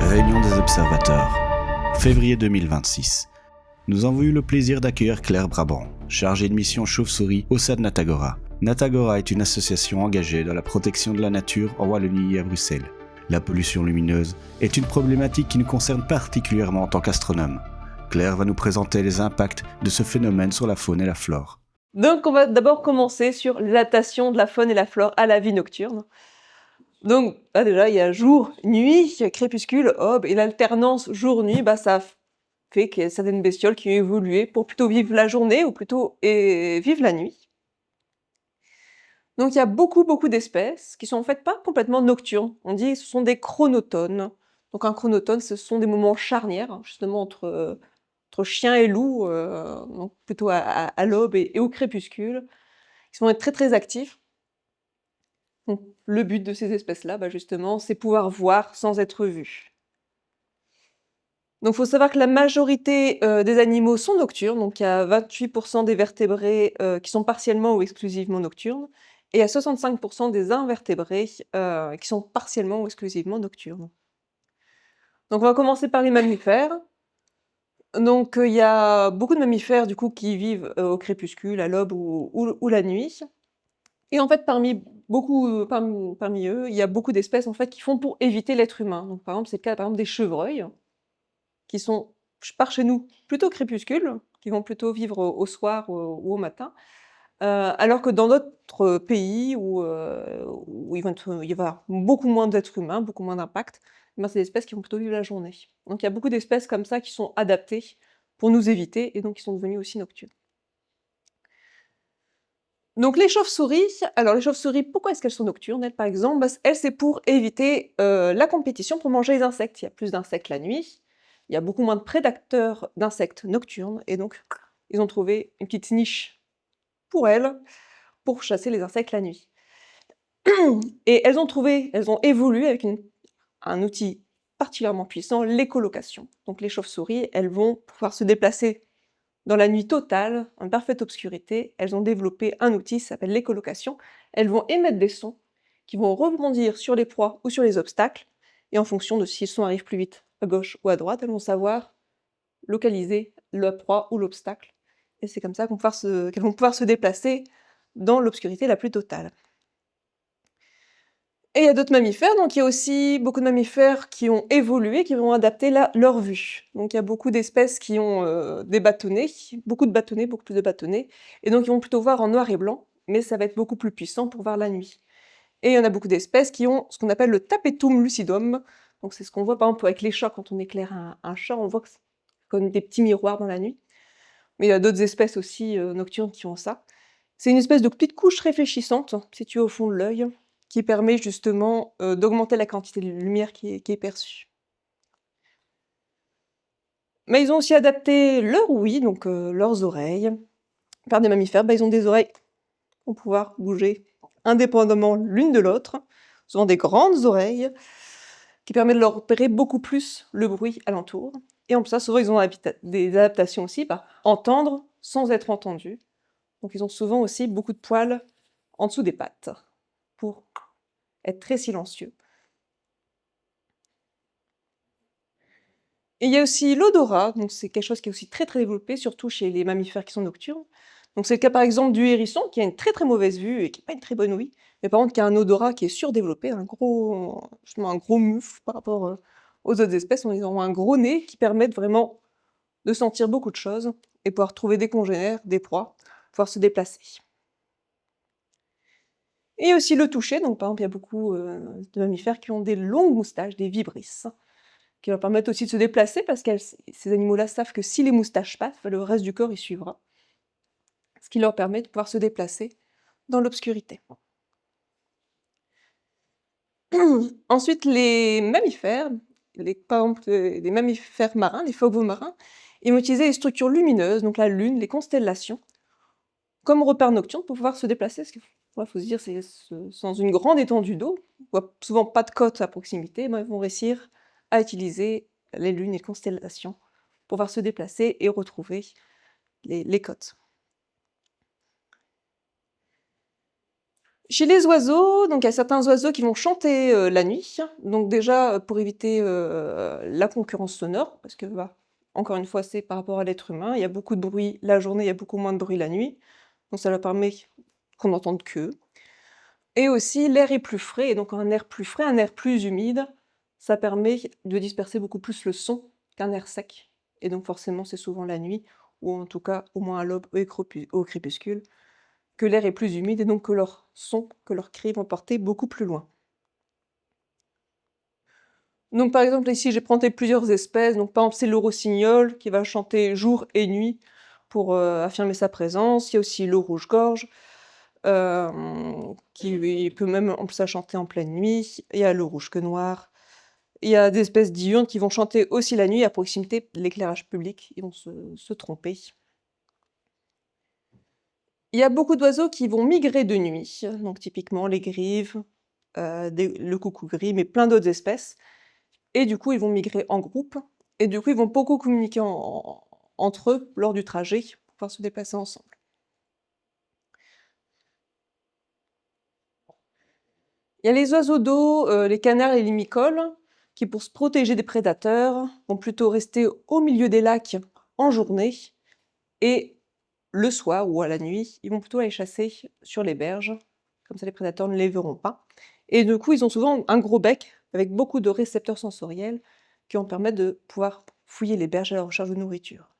Réunion des observateurs. Février 2026. Nous avons eu le plaisir d'accueillir Claire Brabant, chargée de mission chauve-souris au sein de Natagora. Natagora est une association engagée dans la protection de la nature en Wallonie et à Bruxelles. La pollution lumineuse est une problématique qui nous concerne particulièrement en tant qu'astronomes. Claire va nous présenter les impacts de ce phénomène sur la faune et la flore. Donc on va d'abord commencer sur l'adaptation de la faune et la flore à la vie nocturne. Donc déjà il y a jour, nuit, crépuscule, aube, et l'alternance jour-nuit, ça fait qu'il y a certaines bestioles qui ont évolué pour plutôt vivre la journée ou plutôt vivre la nuit. Donc il y a beaucoup d'espèces qui sont en fait pas complètement nocturnes. On dit que ce sont des chronotones. Donc un chronotone, ce sont des moments charnières, justement entre chien et loup, donc plutôt à l'aube et au crépuscule. Ils vont être très actifs. Donc le but de ces espèces-là, justement, c'est pouvoir voir sans être vus. Donc il faut savoir que la majorité des animaux sont nocturnes, donc il y a 28% des vertébrés qui sont partiellement ou exclusivement nocturnes, et il y a 65% des invertébrés qui sont partiellement ou exclusivement nocturnes. Donc on va commencer par les mammifères. Donc il y a beaucoup de mammifères du coup qui vivent au crépuscule, à l'aube ou la nuit. Et en fait parmi eux, il y a beaucoup d'espèces en fait qui font pour éviter l'être humain. Donc par exemple, c'est le cas par exemple des chevreuils, qui sont par chez nous plutôt crépuscule, qui vont plutôt vivre au soir ou au matin. Alors que dans d'autres pays où il va y avoir beaucoup moins d'êtres humains, beaucoup moins d'impact, c'est des espèces qui vont plutôt vivre la journée. Donc il y a beaucoup d'espèces comme ça qui sont adaptées pour nous éviter et donc qui sont devenues aussi nocturnes. Donc les chauves-souris, alors les chauves-souris, pourquoi est-ce qu'elles sont nocturnes? Elles, par exemple, elles, c'est pour éviter la compétition pour manger les insectes. Il y a plus d'insectes la nuit, il y a beaucoup moins de prédateurs d'insectes nocturnes, et donc ils ont trouvé une petite niche pour elles, pour chasser les insectes la nuit. Et elles ont évolué avec un outil particulièrement puissant, l'écholocation. Donc les chauves-souris, elles vont pouvoir se déplacer dans la nuit totale, en parfaite obscurité. Elles ont développé un outil qui s'appelle l'écholocation. Elles vont émettre des sons qui vont rebondir sur les proies ou sur les obstacles, et en fonction de si le son arrive plus vite à gauche ou à droite, elles vont savoir localiser la proie ou l'obstacle. Et c'est comme ça qu'elles vont pouvoir se déplacer dans l'obscurité la plus totale. Et il y a d'autres mammifères, donc il y a aussi beaucoup de mammifères qui ont évolué, qui vont adapter leur vue. Donc il y a beaucoup d'espèces qui ont des bâtonnets, beaucoup plus de bâtonnets, et donc ils vont plutôt voir en noir et blanc, mais ça va être beaucoup plus puissant pour voir la nuit. Et il y en a beaucoup d'espèces qui ont ce qu'on appelle le tapetum lucidum, donc c'est ce qu'on voit par exemple avec les chats, quand on éclaire un chat, on voit que c'est comme des petits miroirs dans la nuit. Mais il y a d'autres espèces aussi nocturnes qui ont ça. C'est une espèce de petite couche réfléchissante située au fond de l'œil, qui permet justement d'augmenter la quantité de lumière qui est perçue. Mais ils ont aussi adapté leur ouïe, donc leurs oreilles. Par des mammifères, ils ont des oreilles pour pouvoir bouger indépendamment l'une de l'autre, souvent des grandes oreilles, qui permettent de leur repérer beaucoup plus le bruit alentour. Et en plus ça, souvent ils ont des adaptations aussi, entendre sans être entendus. Donc ils ont souvent aussi beaucoup de poils en dessous des pattes, pour être très silencieux. Et il y a aussi l'odorat, donc c'est quelque chose qui est aussi très développé, surtout chez les mammifères qui sont nocturnes. Donc c'est le cas par exemple du hérisson, qui a une très mauvaise vue et qui n'a pas une très bonne ouïe, mais par contre qui a un odorat qui est surdéveloppé, justement un gros mufle par rapport aux autres espèces. Ils ont un gros nez qui permet vraiment de sentir beaucoup de choses et pouvoir trouver des congénères, des proies, pouvoir se déplacer. Et aussi le toucher, donc par exemple il y a beaucoup de mammifères qui ont des longues moustaches, des vibrisses, qui leur permettent aussi de se déplacer, parce que ces animaux-là savent que si les moustaches passent, le reste du corps y suivra. Ce qui leur permet de pouvoir se déplacer dans l'obscurité. Ensuite, les mammifères, par exemple les mammifères marins, les phoques marins, ils vont utiliser les structures lumineuses, donc la lune, les constellations, comme repère nocturne pour pouvoir se déplacer. Parce qu'il faut se dire, c'est sans une grande étendue d'eau, souvent pas de côte à proximité, ils vont réussir à utiliser les lunes et les constellations pour pouvoir se déplacer et retrouver les côtes. Chez les oiseaux, donc il y a certains oiseaux qui vont chanter, la nuit. Donc déjà, pour éviter, la concurrence sonore, parce que, bah, encore une fois, c'est par rapport à l'être humain. Il y a beaucoup de bruit la journée, il y a beaucoup moins de bruit la nuit. Donc ça leur permet qu'on n'entende qu'eux. Et aussi, l'air est plus frais et donc un air plus frais, un air plus humide, ça permet de disperser beaucoup plus le son qu'un air sec. Et donc forcément, c'est souvent la nuit, ou en tout cas au moins à l'aube et au crépuscule, que l'air est plus humide et donc que leurs sons, que leurs cris vont porter beaucoup plus loin. Donc par exemple ici j'ai planté plusieurs espèces, donc par exemple c'est le rossignol qui va chanter jour et nuit pour affirmer sa présence. Il y a aussi le rouge-gorge qui peut même en plus à chanter en pleine nuit. Il y a le rouge-queue noir. Il y a des espèces diurnes qui vont chanter aussi la nuit à proximité de l'éclairage public, ils vont se tromper. Il y a beaucoup d'oiseaux qui vont migrer de nuit, donc typiquement les grives, le coucou gris, mais plein d'autres espèces. Et du coup, ils vont migrer en groupe, et du coup, ils vont beaucoup communiquer entre eux lors du trajet pour pouvoir se déplacer ensemble. Il y a les oiseaux d'eau, les canards et les limicoles, qui pour se protéger des prédateurs, vont plutôt rester au milieu des lacs en journée, et le soir ou à la nuit, ils vont plutôt aller chasser sur les berges, comme ça les prédateurs ne les verront pas. Et du coup, ils ont souvent un gros bec avec beaucoup de récepteurs sensoriels qui vont permettre de pouvoir fouiller les berges à la recherche de nourriture.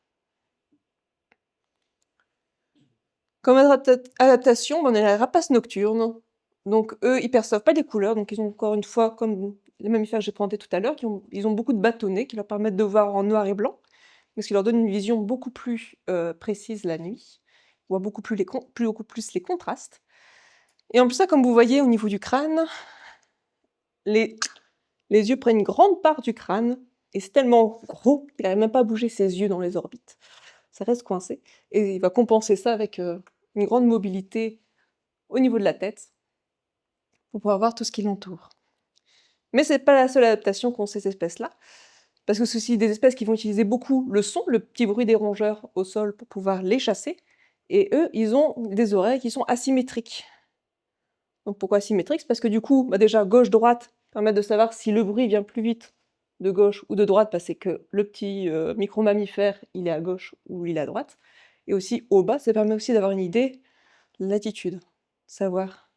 Comme adaptation, on a les rapaces nocturnes. Donc eux, ils perçoivent pas les couleurs, donc ils ont encore une fois, comme les mammifères que j'ai présentés tout à l'heure, ils ont beaucoup de bâtonnets qui leur permettent de voir en noir et blanc, mais ce qui leur donne une vision beaucoup plus précise la nuit, on voit beaucoup plus les contrastes. Et en plus ça, comme vous voyez au niveau du crâne, les yeux prennent une grande part du crâne, et c'est tellement gros qu'il n'arrive même pas à bouger ses yeux dans les orbites. Ça reste coincé, et il va compenser ça avec une grande mobilité au niveau de la tête, pour pouvoir voir tout ce qui l'entoure. Mais c'est pas la seule adaptation qu'ont ces espèces-là, parce que c'est aussi des espèces qui vont utiliser beaucoup le son, le petit bruit des rongeurs au sol pour pouvoir les chasser, et eux, ils ont des oreilles qui sont asymétriques. Donc pourquoi asymétriques? C'est parce que du coup, bah déjà, gauche-droite permettent de savoir si le bruit vient plus vite de gauche ou de droite, parce que le petit micro-mammifère, il est à gauche ou il est à droite. Et aussi, au bas, ça permet aussi d'avoir une idée de latitude, savoir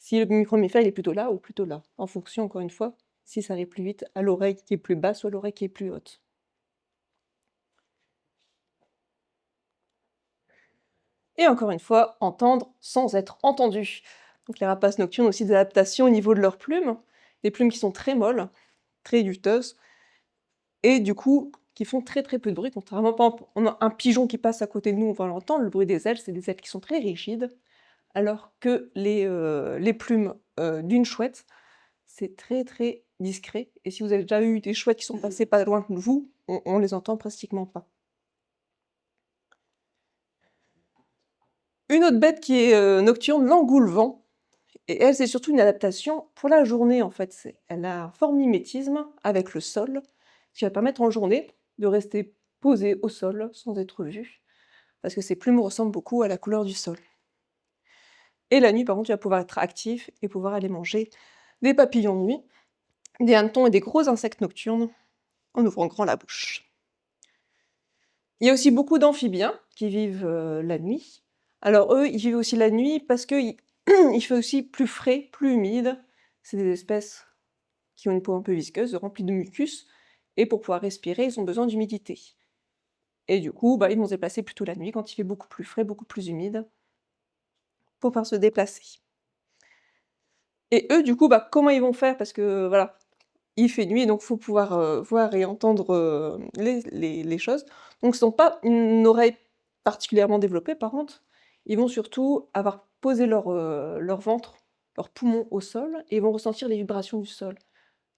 si le micro-mammifère il est plutôt là ou plutôt là, en fonction, encore une fois, si ça arrive plus vite à l'oreille qui est plus basse ou à l'oreille qui est plus haute. Et encore une fois, entendre sans être entendu. Donc les rapaces nocturnes ont aussi des adaptations au niveau de leurs plumes, des plumes qui sont très molles, très juteuses, et du coup, qui font très très peu de bruit, contrairement, par exemple, on a un pigeon qui passe à côté de nous, on va l'entendre, le bruit des ailes, c'est des ailes qui sont très rigides, alors que les plumes d'une chouette, c'est très très discret, et si vous avez déjà eu des chouettes qui sont passées pas loin de vous, on les entend pratiquement pas. Une autre bête qui est nocturne, l'engoulevent, et elle, c'est surtout une adaptation pour la journée, en fait. Elle a un fort mimétisme avec le sol, qui va permettre en journée de rester posée au sol sans être vue, parce que ses plumes ressemblent beaucoup à la couleur du sol. Et la nuit, par contre, tu vas pouvoir être actif et pouvoir aller manger des papillons de nuit, des hannetons et des gros insectes nocturnes, en ouvrant grand la bouche. Il y a aussi beaucoup d'amphibiens qui vivent la nuit. Alors eux, ils vivent aussi la nuit parce qu'il il fait aussi plus frais, plus humide. C'est des espèces qui ont une peau un peu visqueuse, remplie de mucus, et pour pouvoir respirer, ils ont besoin d'humidité. Et du coup, bah, ils vont se déplacer plutôt la nuit, quand il fait beaucoup plus frais, beaucoup plus humide, pour pouvoir se déplacer. Et eux, du coup, bah, comment ils vont faire? Parce que, voilà, il fait nuit, donc il faut pouvoir voir et entendre les choses. Donc ils n'ont pas une oreille particulièrement développée, par contre. Ils vont surtout avoir posé leur ventre, leurs poumons au sol, et ils vont ressentir les vibrations du sol,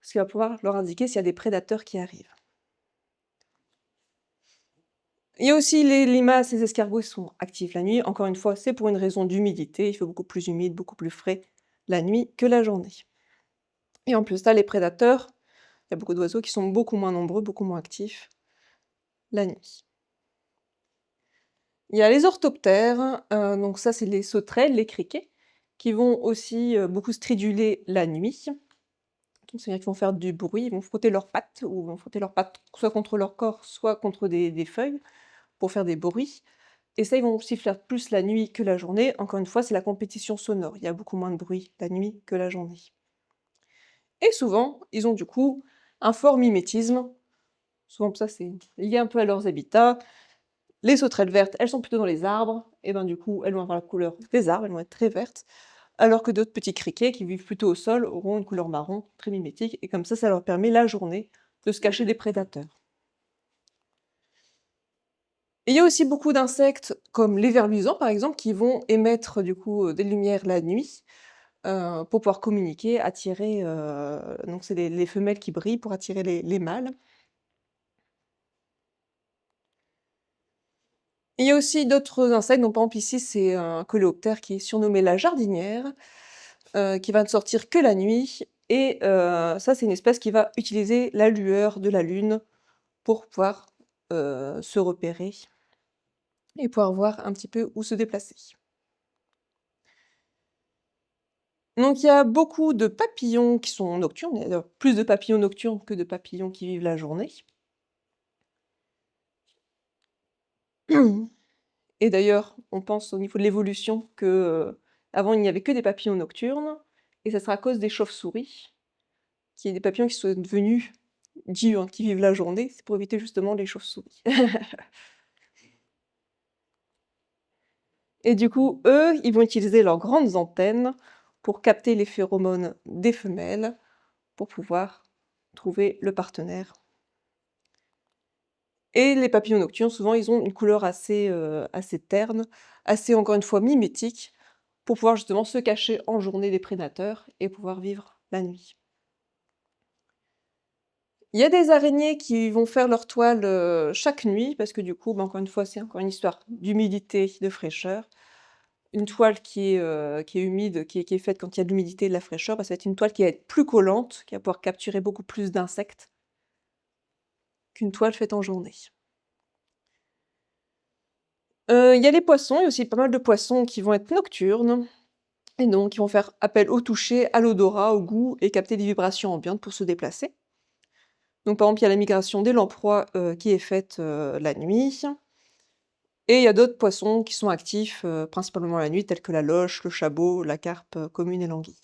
ce qui va pouvoir leur indiquer s'il y a des prédateurs qui arrivent. Il y a aussi les limaces et les escargots qui sont actifs la nuit. Encore une fois, c'est pour une raison d'humidité. Il fait beaucoup plus humide, beaucoup plus frais la nuit que la journée. Et en plus, là, les prédateurs, il y a beaucoup d'oiseaux qui sont beaucoup moins nombreux, beaucoup moins actifs la nuit. Il y a les orthoptères, donc ça c'est les sauterelles, les criquets, qui vont aussi, beaucoup striduler la nuit. Donc c'est-à-dire qu'ils vont faire du bruit, ils vont frotter leurs pattes ou vont frotter leurs pattes soit contre leur corps, soit contre des feuilles pour faire des bruits et ça, ils vont aussi faire plus la nuit que la journée. Encore une fois, c'est la compétition sonore. Il y a beaucoup moins de bruit la nuit que la journée et souvent, ils ont du coup un fort mimétisme. Souvent ça, c'est lié un peu à leurs habitats. Les sauterelles vertes, elles sont plutôt dans les arbres et ben, du coup, elles vont avoir la couleur des arbres, elles vont être très vertes, alors que d'autres petits criquets qui vivent plutôt au sol auront une couleur marron, très mimétique et comme ça leur permet la journée de se cacher des prédateurs. Et il y a aussi beaucoup d'insectes, comme les vers luisants par exemple, qui vont émettre du coup, des lumières la nuit, pour pouvoir communiquer, attirer, donc c'est les femelles qui brillent pour attirer les mâles. Il y a aussi d'autres insectes, donc par exemple ici c'est un coléoptère qui est surnommé la jardinière, qui va ne sortir que la nuit et ça c'est une espèce qui va utiliser la lueur de la lune pour pouvoir, se repérer et pouvoir voir un petit peu où se déplacer. Donc il y a beaucoup de papillons qui sont nocturnes, il y a d'ailleurs plus de papillons nocturnes que de papillons qui vivent la journée. Et d'ailleurs, on pense au niveau de l'évolution que, avant il n'y avait que des papillons nocturnes et ça sera à cause des chauves-souris, qu'il y ait des papillons qui soient devenus diurnes, qui vivent la journée, c'est pour éviter justement les chauves-souris. Et du coup, eux, ils vont utiliser leurs grandes antennes pour capter les phéromones des femelles, pour pouvoir trouver le partenaire. Et les papillons nocturnes, souvent, ils ont une couleur assez, assez terne, assez, encore une fois, mimétique, pour pouvoir justement se cacher en journée des prédateurs et pouvoir vivre la nuit. Il y a des araignées qui vont faire leur toile, chaque nuit parce que du coup, bah, encore une fois, c'est encore une histoire d'humidité, de fraîcheur. Une toile qui est humide, qui est faite quand il y a de l'humidité et de la fraîcheur, bah, ça va être une toile qui va être plus collante, qui va pouvoir capturer beaucoup plus d'insectes qu'une toile faite en journée. Il y a les poissons, il y a aussi pas mal de poissons qui vont être nocturnes et donc qui vont faire appel au toucher, à l'odorat, au goût et capter des vibrations ambiantes pour se déplacer. Donc par exemple, il y a la migration des lamproies, qui est faite, la nuit et il y a d'autres poissons qui sont actifs, principalement la nuit, tels que la loche, le chabot, la carpe, commune et l'anguille.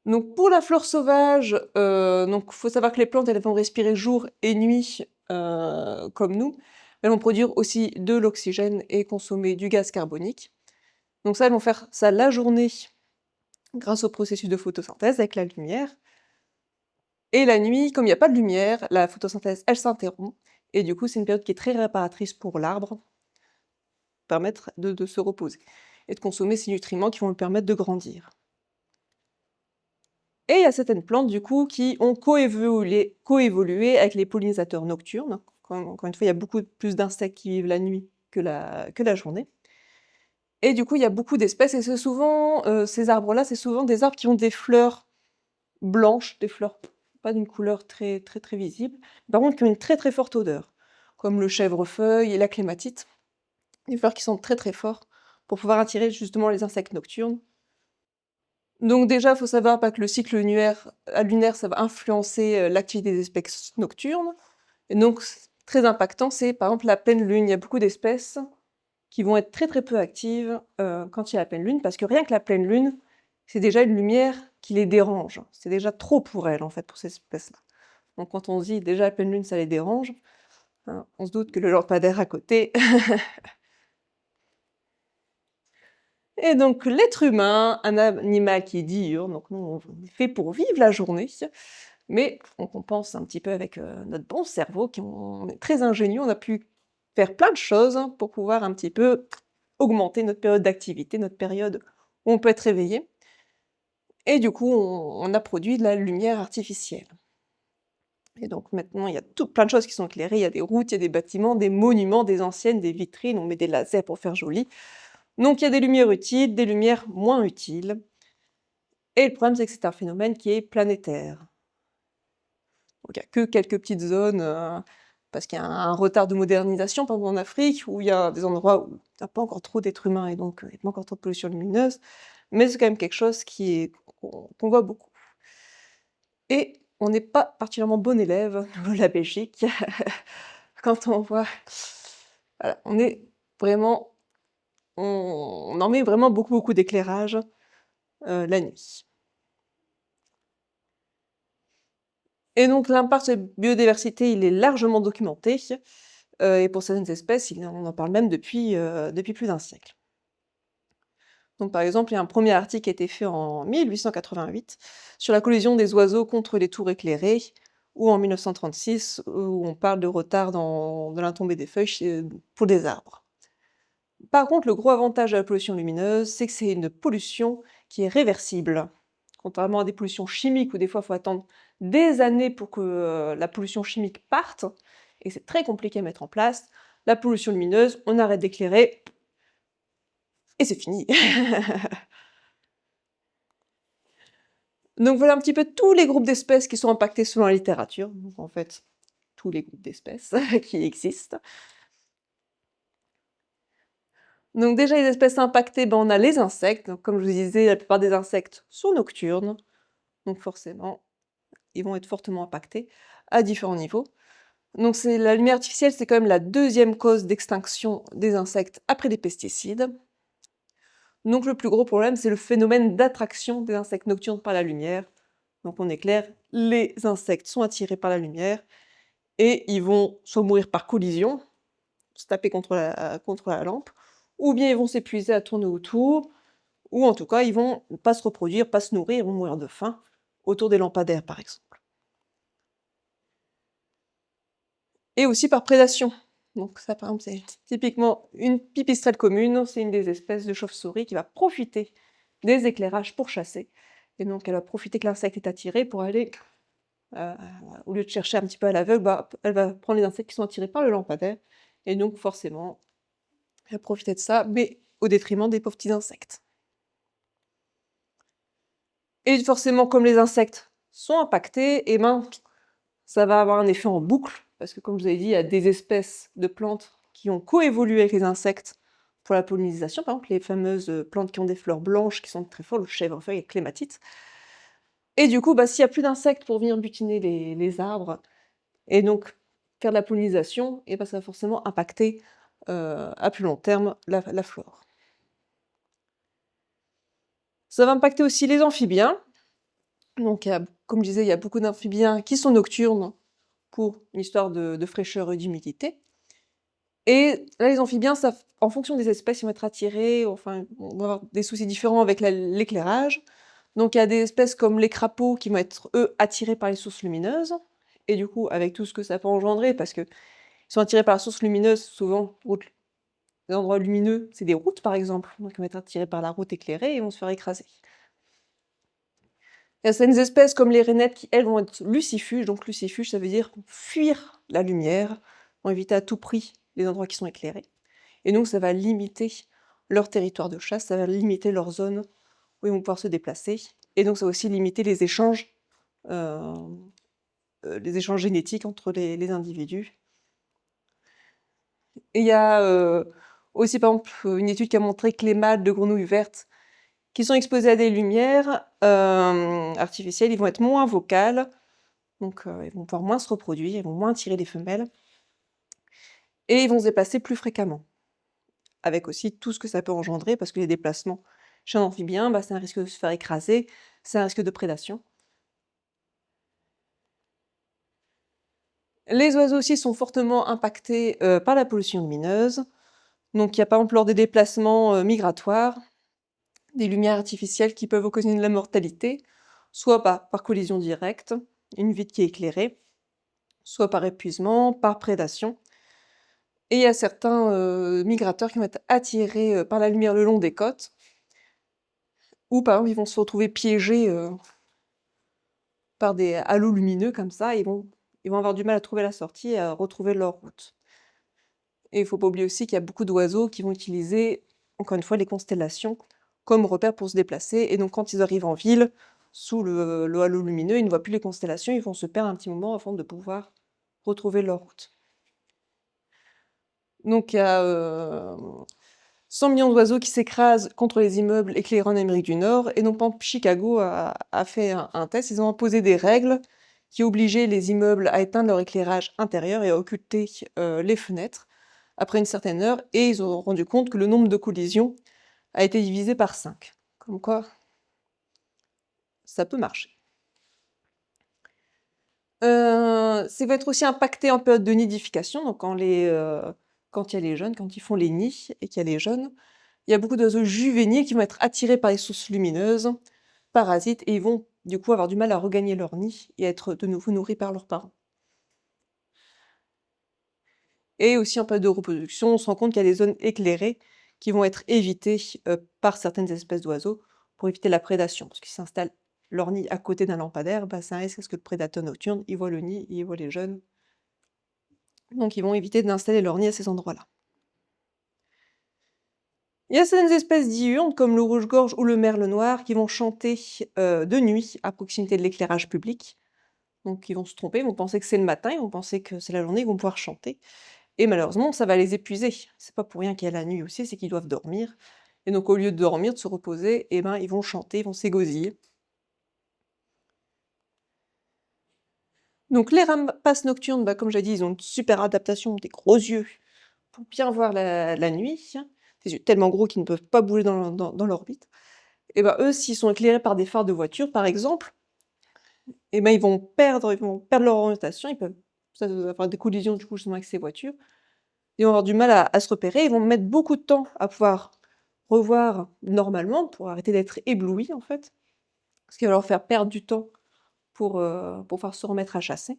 Donc pour la flore sauvage, donc faut savoir que les plantes, elles vont respirer jour et nuit, comme nous. Elles vont produire aussi de l'oxygène et consommer du gaz carbonique. Donc ça, elles vont faire ça la journée grâce au processus de photosynthèse avec la lumière. Et la nuit, comme il y a pas de lumière, la photosynthèse, elle s'interrompt et du coup, c'est une période qui est très réparatrice pour l'arbre, permettre de se reposer et de consommer ces nutriments qui vont lui permettre de grandir. Et il y a certaines plantes du coup qui ont coévolué avec les pollinisateurs nocturnes. Encore une fois, il y a beaucoup plus d'insectes qui vivent la nuit que la journée. Et du coup, il y a beaucoup d'espèces et c'est souvent, ces arbres-là, c'est souvent des arbres qui ont des fleurs blanches, des fleurs pas d'une couleur très, très, très visible, par contre qui ont une très, très forte odeur, comme le chèvrefeuille et la clématite. Des fleurs qui sont très, très fortes pour pouvoir attirer justement les insectes nocturnes. Donc déjà, il faut savoir que le cycle lunaire, ça va influencer, l'activité des espèces nocturnes et donc très impactant, c'est par exemple la pleine lune. Il y a beaucoup d'espèces qui vont être très, très peu actives, quand il y a la pleine lune, parce que rien que la pleine lune, c'est déjà une lumière qui les dérange. C'est déjà trop pour elles, en fait, pour ces espèces-là. Donc quand on se dit déjà la pleine lune, ça les dérange, hein, on se doute que le lampadaire à côté. Et donc l'être humain, un animal qui est diurne, donc nous on est fait pour vivre la journée, mais on compense un petit peu avec, notre bon cerveau on est très ingénieux, on a pu faire plein de choses pour pouvoir un petit peu augmenter notre période d'activité, notre période où on peut être réveillé et du coup on a produit de la lumière artificielle. Et donc maintenant il y a plein de choses qui sont éclairées, il y a des routes, il y a des bâtiments, des monuments, des anciennes, des vitrines, on met des lasers pour faire joli. Donc il y a des lumières utiles, des lumières moins utiles. Et le problème, c'est que c'est un phénomène qui est planétaire. Donc il y a que quelques petites zones, parce qu'il y a un retard de modernisation, par exemple en Afrique, où il y a des endroits où il n'y a pas encore trop d'êtres humains et donc il n'y a pas encore trop de pollution lumineuse, mais c'est quand même quelque chose qu'on voit beaucoup. Et on n'est pas particulièrement bon élève, nous, la Belgique, quand on voit... Voilà, on est vraiment... On en met vraiment beaucoup, beaucoup d'éclairage la nuit. Et donc l'impact sur la biodiversité, il est largement documenté, et pour certaines espèces, on en parle même depuis plus d'un siècle. Donc par exemple, il y a un premier article qui a été fait en 1888 sur la collision des oiseaux contre les tours éclairées, ou en 1936, où on parle de retard dans la tombée des feuilles pour des arbres. Par contre, le gros avantage de la pollution lumineuse, c'est que c'est une pollution qui est réversible. Contrairement à des pollutions chimiques où des fois il faut attendre des années pour que la pollution chimique parte, et c'est très compliqué à mettre en place, la pollution lumineuse, on arrête d'éclairer, et c'est fini. Donc voilà un petit peu tous les groupes d'espèces qui sont impactés selon la littérature, donc en fait tous les groupes d'espèces qui existent. Donc déjà les espèces impactées, on a les insectes, donc comme je vous disais, la plupart des insectes sont nocturnes, donc forcément ils vont être fortement impactés à différents niveaux. Donc la lumière artificielle, c'est quand même la deuxième cause d'extinction des insectes après les pesticides. Donc le plus gros problème, c'est le phénomène d'attraction des insectes nocturnes par la lumière. Donc on est clair, les insectes sont attirés par la lumière et ils vont soit mourir par collision, se taper contre la lampe, ou bien ils vont s'épuiser à tourner autour, ou en tout cas ils vont pas se reproduire, pas se nourrir, ils vont mourir de faim autour des lampadaires par exemple. Et aussi par prédation. Donc ça, par exemple, c'est typiquement une pipistrelle commune, c'est une des espèces de chauve-souris qui va profiter des éclairages pour chasser. Et donc elle va profiter que l'insecte est attiré pour aller, au lieu de chercher un petit peu à l'aveugle, elle va prendre les insectes qui sont attirés par le lampadaire. Et donc forcément, elle va profiter de ça, mais au détriment des pauvres petits insectes. Et forcément, comme les insectes sont impactés, et ça va avoir un effet en boucle, parce que comme je vous avais dit, il y a des espèces de plantes qui ont coévolué avec les insectes pour la pollinisation, par exemple les fameuses plantes qui ont des fleurs blanches qui sont très fortes, le chèvrefeuille et clématite. Et du coup, s'il n'y a plus d'insectes pour venir butiner les arbres, et donc faire de la pollinisation, et ça va forcément impacter à plus long terme la flore. Ça va impacter aussi les amphibiens. Donc, comme je disais, il y a beaucoup d'amphibiens qui sont nocturnes pour une histoire de fraîcheur et d'humidité. Et là, les amphibiens, en fonction des espèces, ils vont être attirés, enfin, on va avoir des soucis différents avec l'éclairage. Donc il y a des espèces comme les crapauds qui vont être, eux, attirés par les sources lumineuses, et du coup, avec tout ce que ça peut engendrer, parce qu'ils sont attirés par la source lumineuse, souvent, les endroits lumineux, c'est des routes, par exemple, donc ils vont être attirés par la route éclairée et vont se faire écraser. Il y a certaines espèces comme les rainettes qui, elles, vont être lucifuges. Donc lucifuge, ça veut dire fuir la lumière, vont éviter à tout prix les endroits qui sont éclairés. Et donc ça va limiter leur territoire de chasse, ça va limiter leur zone où ils vont pouvoir se déplacer. Et donc ça va aussi limiter les échanges génétiques entre les individus. Et il y a aussi, par exemple, une étude qui a montré que les mâles de grenouilles vertes qui sont exposés à des lumières artificielles, ils vont être moins vocales, donc ils vont pouvoir moins se reproduire, ils vont moins attirer les femelles, et ils vont se déplacer plus fréquemment, avec aussi tout ce que ça peut engendrer, parce que les déplacements chez un amphibien, c'est un risque de se faire écraser, c'est un risque de prédation. Les oiseaux aussi sont fortement impactés par la pollution lumineuse, donc il y a par exemple lors des déplacements migratoires, des lumières artificielles qui peuvent occasionner de la mortalité, soit par collision directe, une vitre qui est éclairée, soit par épuisement, par prédation. Et il y a certains migrateurs qui vont être attirés par la lumière le long des côtes, ou par exemple ils vont se retrouver piégés par des halos lumineux comme ça, ils vont avoir du mal à trouver la sortie et à retrouver leur route. Et il ne faut pas oublier aussi qu'il y a beaucoup d'oiseaux qui vont utiliser, encore une fois, les constellations comme repère pour se déplacer, et donc quand ils arrivent en ville, sous le halo lumineux, ils ne voient plus les constellations, ils vont se perdre un petit moment avant de pouvoir retrouver leur route. Donc il y a 100 millions d'oiseaux qui s'écrasent contre les immeubles éclairés en Amérique du Nord. Et donc, par exemple, Chicago a fait un test. Ils ont imposé des règles qui obligeaient les immeubles à éteindre leur éclairage intérieur et à occulter les fenêtres après une certaine heure. Et ils ont rendu compte que le nombre de collisions a été divisé par 5. Comme quoi, ça peut marcher. Ça va être aussi impacté en période de nidification, donc quand il y a les jeunes, quand ils font les nids et qu'il y a les jeunes, il y a beaucoup d'oiseaux juvéniles qui vont être attirés par les sources lumineuses, parasites, et ils vont du coup avoir du mal à regagner leur nid et être de nouveau nourris par leurs parents. Et aussi en période de reproduction, on se rend compte qu'il y a des zones éclairées qui vont être évitées par certaines espèces d'oiseaux pour éviter la prédation, parce qu'ils s'installent leur nid à côté d'un lampadaire, bah, c'est un risque à ce que le prédateur nocturne, il voit le nid, il voit les jeunes, donc ils vont éviter d'installer leur nid à ces endroits-là. Il y a certaines espèces diurnes, comme le rouge-gorge ou le merle noir, qui vont chanter de nuit à proximité de l'éclairage public. Donc ils vont se tromper, ils vont penser que c'est le matin, ils vont penser que c'est la journée, ils vont pouvoir chanter. Et malheureusement, ça va les épuiser. C'est pas pour rien qu'il y a la nuit aussi, c'est qu'ils doivent dormir. Et donc au lieu de dormir, de se reposer, eh ben, ils vont chanter, ils vont s'égosiller. Donc les rapaces nocturnes, bah, comme j'ai dit, ils ont une super adaptation, des gros yeux, pour bien voir la nuit. Des yeux tellement gros qu'ils ne peuvent pas bouger dans l'orbite. Et ben eux, s'ils sont éclairés par des phares de voiture, par exemple, et ben ils vont perdre leur orientation, ils peuvent avoir des collisions du coup justement avec ces voitures. Ils vont avoir du mal à se repérer, ils vont mettre beaucoup de temps à pouvoir revoir normalement, pour arrêter d'être éblouis en fait, ce qui va leur faire perdre du temps pour pouvoir se remettre à chasser.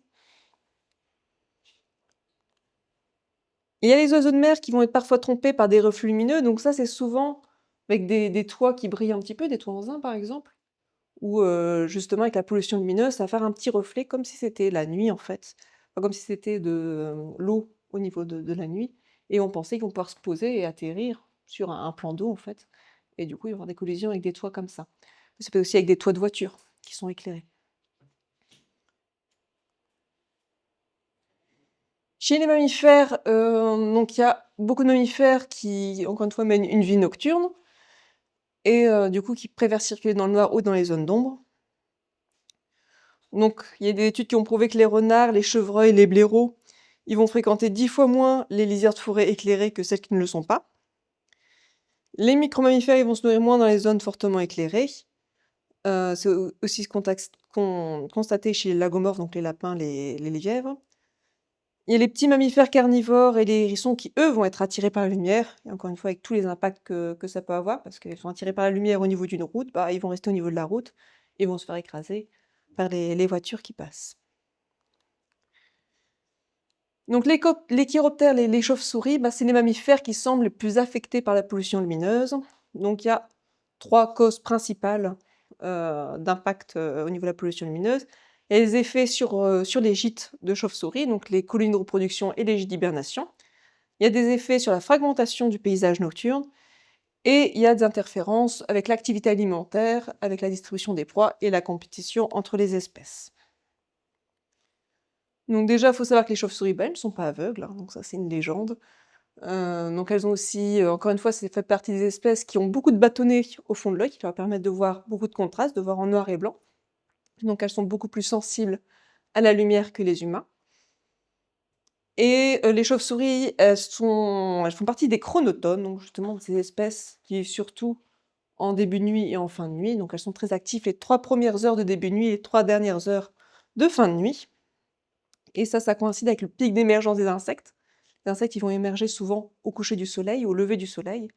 Il y a les oiseaux de mer qui vont être parfois trompés par des reflets lumineux, donc ça c'est souvent avec des toits qui brillent un petit peu, des toits en zinc par exemple, ou justement avec la pollution lumineuse, ça va faire un petit reflet comme si c'était la nuit en fait, enfin, comme si c'était de l'eau au niveau de la nuit, et on pensait qu'ils vont pouvoir se poser et atterrir sur un plan d'eau en fait, et du coup il va y avoir des collisions avec des toits comme ça. Ça peut être aussi avec des toits de voitures qui sont éclairés. Chez les mammifères, donc il y a beaucoup de mammifères qui, encore une fois, mènent une vie nocturne et du coup qui préfèrent circuler dans le noir ou dans les zones d'ombre. Donc il y a des études qui ont prouvé que les renards, les chevreuils, les blaireaux, ils vont fréquenter 10 fois moins les lisières de forêt éclairées que celles qui ne le sont pas. Les micro-mammifères, ils vont se nourrir moins dans les zones fortement éclairées. C'est aussi constaté chez les lagomorphes, donc les lapins, les lièvres. Il y a les petits mammifères carnivores et les hérissons qui, eux, vont être attirés par la lumière, et encore une fois avec tous les impacts que ça peut avoir, parce qu'ils sont attirés par la lumière au niveau d'une route, bah, ils vont rester au niveau de la route, et vont se faire écraser par les voitures qui passent. Donc les chiroptères, les chauves-souris, bah, c'est les mammifères qui semblent les plus affectés par la pollution lumineuse. Donc il y a 3 causes principales d'impact au niveau de la pollution lumineuse. Il y a les effets sur les gîtes de chauves-souris, donc les colonies de reproduction et les gîtes d'hibernation. Il y a des effets sur la fragmentation du paysage nocturne, et il y a des interférences avec l'activité alimentaire, avec la distribution des proies et la compétition entre les espèces. Donc déjà, il faut savoir que les chauves-souris, bah, elles ne sont pas aveugles, hein, donc ça c'est une légende. Donc elles ont aussi, encore une fois, ça fait partie des espèces qui ont beaucoup de bâtonnets au fond de l'œil, qui leur permettent de voir beaucoup de contrastes, de voir en noir et blanc. Donc elles sont beaucoup plus sensibles à la lumière que les humains. Et les chauves-souris, elles font partie des chronotones, donc justement de ces espèces qui vivent surtout en début de nuit et en fin de nuit. Donc elles sont très actives les 3 premières heures de début de nuit et les 3 dernières heures de fin de nuit. Et ça coïncide avec le pic d'émergence des insectes. Les insectes, ils vont émerger souvent au coucher du soleil, au lever du soleil.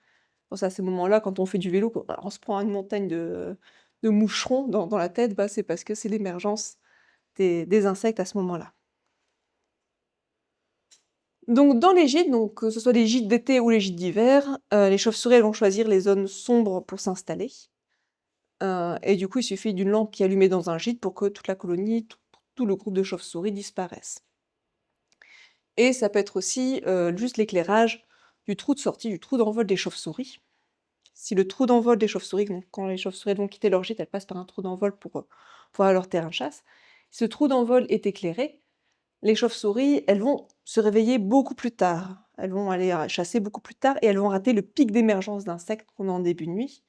Donc c'est à ces moments-là, quand on fait du vélo, on se prend une montagne de moucherons dans la tête, bah, c'est parce que c'est l'émergence des insectes à ce moment-là. Donc dans les gîtes, donc que ce soit les gîtes d'été ou les gîtes d'hiver, les chauves-souris, elles vont choisir les zones sombres pour s'installer. Et du coup, il suffit d'une lampe qui est allumée dans un gîte pour que toute la colonie, tout le groupe de chauves-souris disparaisse. Et ça peut être aussi juste l'éclairage du trou de sortie, du trou d'envol des chauves-souris. Si le trou d'envol des chauves-souris, donc quand les chauves-souris vont quitter leur gîte, elles passent par un trou d'envol pour aller à leur terrain de chasse. Si ce trou d'envol est éclairé, les chauves-souris, elles vont se réveiller beaucoup plus tard. elles vont aller chasser beaucoup plus tard et elles vont rater le pic d'émergence d'insectes qu'on a en début de nuit.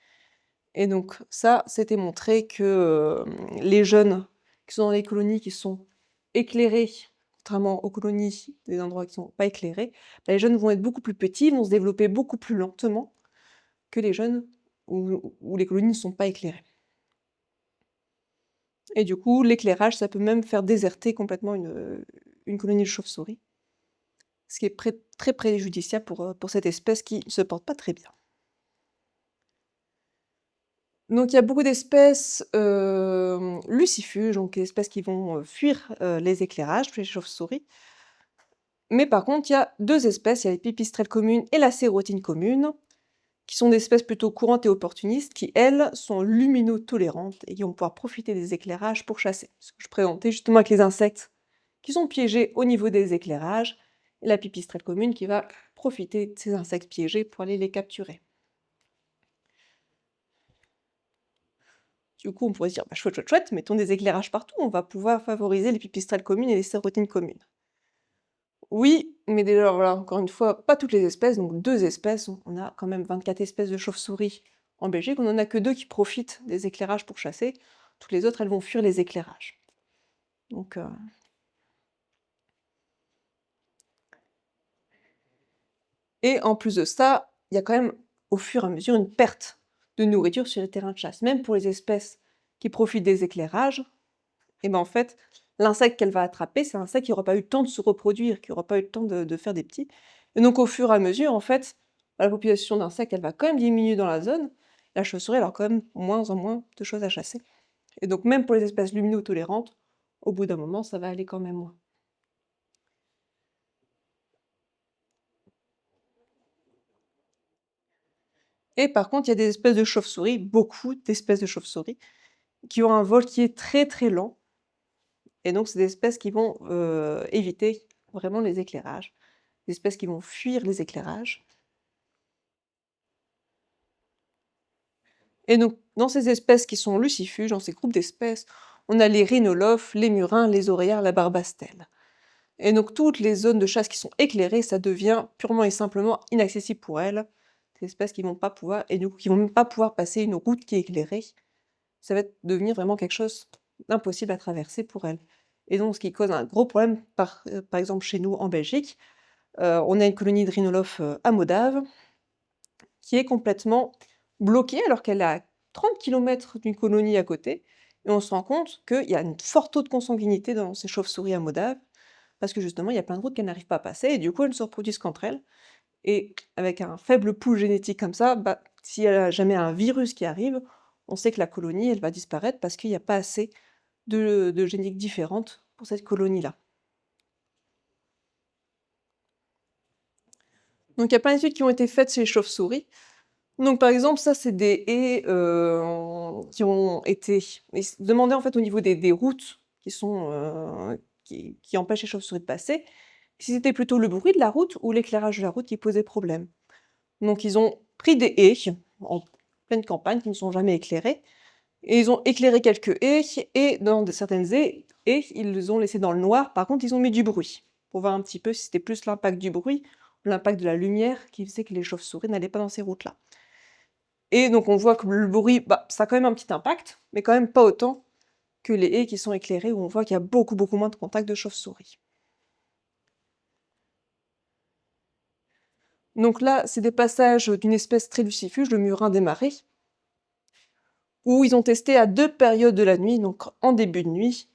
Et donc ça, c'était montré que les jeunes qui sont dans les colonies qui sont éclairées, contrairement aux colonies des endroits qui ne sont pas éclairés, bah, les jeunes vont être beaucoup plus petits, vont se développer beaucoup plus lentement que les jeunes où les colonies ne sont pas éclairées. Et du coup, l'éclairage, ça peut même faire déserter complètement une colonie de chauves-souris, ce qui est très préjudiciable pour cette espèce qui ne se porte pas très bien. Donc il y a beaucoup d'espèces lucifuges, donc des espèces qui vont fuir les éclairages, les chauves-souris. Mais par contre, il y a deux espèces, il y a les pipistrelles communes et la sérotine commune, qui sont des espèces plutôt courantes et opportunistes, qui, elles, sont luminotolérantes et qui vont pouvoir profiter des éclairages pour chasser. Ce que je présentais justement avec les insectes qui sont piégés au niveau des éclairages, et la pipistrelle commune qui va profiter de ces insectes piégés pour aller les capturer. Du coup, on pourrait se dire, bah, chouette, chouette, chouette, mettons des éclairages partout, on va pouvoir favoriser les pipistrelles communes et les sérotines communes. Oui, mais déjà, voilà, encore une fois, pas toutes les espèces, donc deux espèces, on a quand même 24 espèces de chauves-souris en Belgique, on n'en a que deux qui profitent des éclairages pour chasser, toutes les autres, elles vont fuir les éclairages. Donc, Et en plus de ça, il y a quand même, au fur et à mesure, une perte de nourriture sur les terrains de chasse. Même pour les espèces qui profitent des éclairages, et ben en fait, l'insecte qu'elle va attraper, c'est un insecte qui n'aura pas eu le temps de se reproduire, qui n'aura pas eu le temps de faire des petits. Et donc au fur et à mesure, en fait, la population d'insectes, elle va quand même diminuer dans la zone. La chauve-souris, elle aura quand même moins en moins de choses à chasser. Et donc même pour les espèces luminotolérantes, au bout d'un moment, ça va aller quand même moins. Et par contre, il y a des espèces de chauves-souris, beaucoup d'espèces de chauves-souris, qui ont un vol qui est très très lent. Et donc, c'est des espèces qui vont éviter vraiment les éclairages, des espèces qui vont fuir les éclairages. Et donc, dans ces espèces qui sont lucifuges, dans ces groupes d'espèces, on a les rhinolophes, les murins, les oreillards, la barbastelle. Et donc, toutes les zones de chasse qui sont éclairées, ça devient purement et simplement inaccessible pour elles. Des espèces qui vont pas pouvoir, et du coup, qui vont même pas pouvoir passer une route qui est éclairée. Ça va devenir vraiment quelque chose d'impossible à traverser pour elles. Et donc, ce qui cause un gros problème, par exemple chez nous en Belgique, on a une colonie de rhinolophes à Modave qui est complètement bloquée alors qu'elle est à 30 km d'une colonie à côté. Et on se rend compte qu'il y a un fort taux de consanguinité dans ces chauves-souris à Modave parce que justement, il y a plein de routes qu'elles n'arrivent pas à passer et du coup, elles ne se reproduisent qu'entre elles. Et avec un faible pool génétique comme ça, bah, s'il y a jamais un virus qui arrive, on sait que la colonie, elle va disparaître parce qu'il n'y a pas assez de génétiques différentes pour cette colonie-là. Donc il y a plein d'études qui ont été faites sur les chauves-souris. Donc par exemple, ça c'est des haies qui ont été demandées en fait au niveau des routes qui sont qui empêchent les chauves-souris de passer, si c'était plutôt le bruit de la route ou l'éclairage de la route qui posait problème. Donc ils ont pris des haies en pleine campagne qui ne sont jamais éclairées, et ils ont éclairé quelques haies, et dans certaines haies, ils les ont laissées dans le noir. Par contre, ils ont mis du bruit, pour voir un petit peu si c'était plus l'impact du bruit ou l'impact de la lumière qui faisait que les chauves-souris n'allaient pas dans ces routes-là. Et donc on voit que le bruit, bah, ça a quand même un petit impact, mais quand même pas autant que les haies qui sont éclairées, où on voit qu'il y a beaucoup moins de contact de chauves-souris. Donc là, c'est des passages d'une espèce très lucifuge, le murin des marais, où ils ont testé à deux périodes de la nuit, donc en début de nuit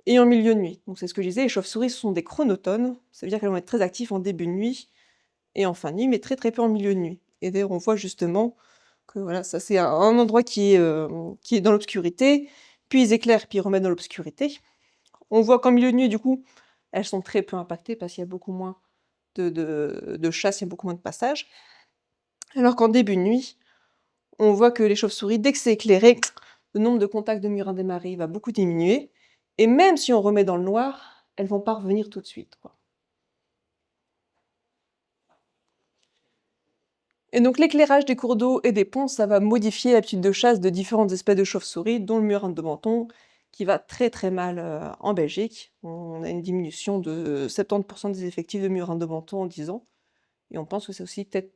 et en milieu de nuit. Donc c'est ce que je disais, les chauves-souris sont des chronotones, ça veut dire qu'elles vont être très actives en début de nuit et en fin de nuit, mais très peu en milieu de nuit. Et d'ailleurs, on voit justement que voilà, ça c'est un endroit qui est dans l'obscurité, puis ils éclairent, puis ils remettent dans l'obscurité. On voit qu'en milieu de nuit, du coup, elles sont très peu impactées parce qu'il y a beaucoup moins de chasse, il y a beaucoup moins de passages. Alors qu'en début de nuit, on voit que les chauves-souris, dès que c'est éclairé, le nombre de contacts de murin des marais va beaucoup diminuer. Et même si on remet dans le noir, elles vont pas revenir tout de suite, quoi. Et donc l'éclairage des cours d'eau et des ponts, ça va modifier l'habitude de chasse de différentes espèces de chauves-souris, dont le murin de menton, qui va très mal en Belgique. On a une diminution de 70% des effectifs de murin de menton en 10 ans. Et on pense que c'est aussi peut-être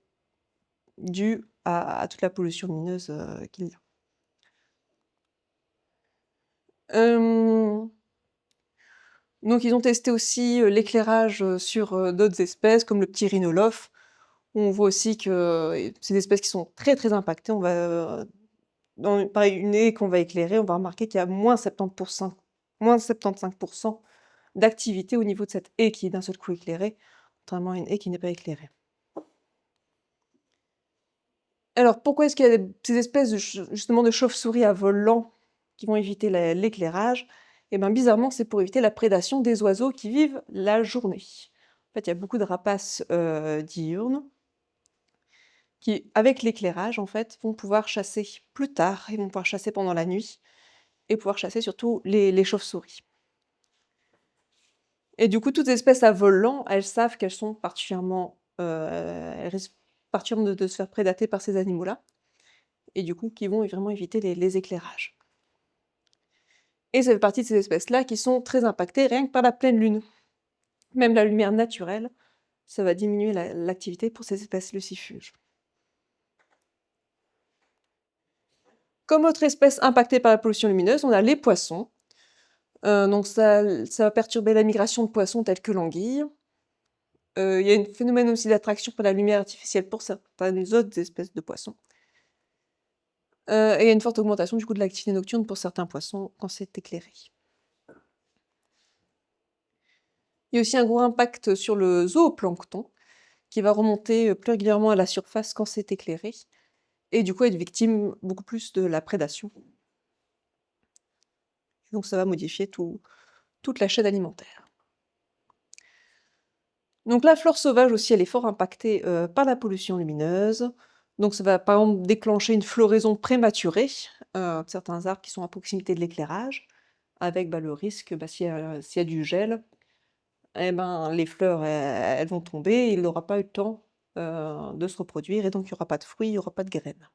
dû à toute la pollution lumineuse, qu'il y a. Hem, donc ils ont testé aussi, l'éclairage, sur, d'autres espèces comme le petit rhinolophe, où on voit aussi que, c'est des espèces qui sont très, très impactées. On va, dans pareil, une haie qu'on va éclairer, on va remarquer qu'il y a -75% d'activité au niveau de cette haie qui est d'un seul coup éclairée, contrairement à une haie qui n'est pas éclairée. Alors pourquoi est-ce qu'il y a ces espèces de justement de chauves-souris à vol lent qui vont éviter l'éclairage? Et ben bizarrement, c'est pour éviter la prédation des oiseaux qui vivent la journée. En fait, il y a beaucoup de rapaces, diurnes qui, avec l'éclairage, en fait, vont pouvoir chasser plus tard. Ils vont pouvoir chasser pendant la nuit et pouvoir chasser surtout les chauves-souris. Et du coup, toutes les espèces à vol lent, elles savent qu'elles sont particulièrement, elles risquent particulièrement de se faire prédater par ces animaux-là et du coup, qui vont vraiment éviter les éclairages. Et ça fait partie de ces espèces-là qui sont très impactées rien que par la pleine lune. Même la lumière naturelle, ça va diminuer l'activité pour ces espèces lucifuges. Comme autre espèce impactée par la pollution lumineuse, on a les poissons. Donc ça va perturber la migration de poissons tels que l'anguille. Il y a un phénomène aussi d'attraction par la lumière artificielle pour certaines autres espèces de poissons. Et il y a une forte augmentation du coup de l'activité nocturne pour certains poissons quand c'est éclairé. Il y a aussi un gros impact sur le zooplancton, qui va remonter, plus régulièrement à la surface quand c'est éclairé et du coup être victime beaucoup plus de la prédation. Donc ça va modifier toute la chaîne alimentaire. Donc la flore sauvage aussi, elle est fort impactée, par la pollution lumineuse. Donc ça va par exemple déclencher une floraison prématurée, de certains arbres qui sont à proximité de l'éclairage, avec, le risque, s'il y a du gel, et ben, les fleurs, elles vont tomber et il n'aura pas eu le temps, de se reproduire et donc il y aura pas de fruits, il y aura pas de graines.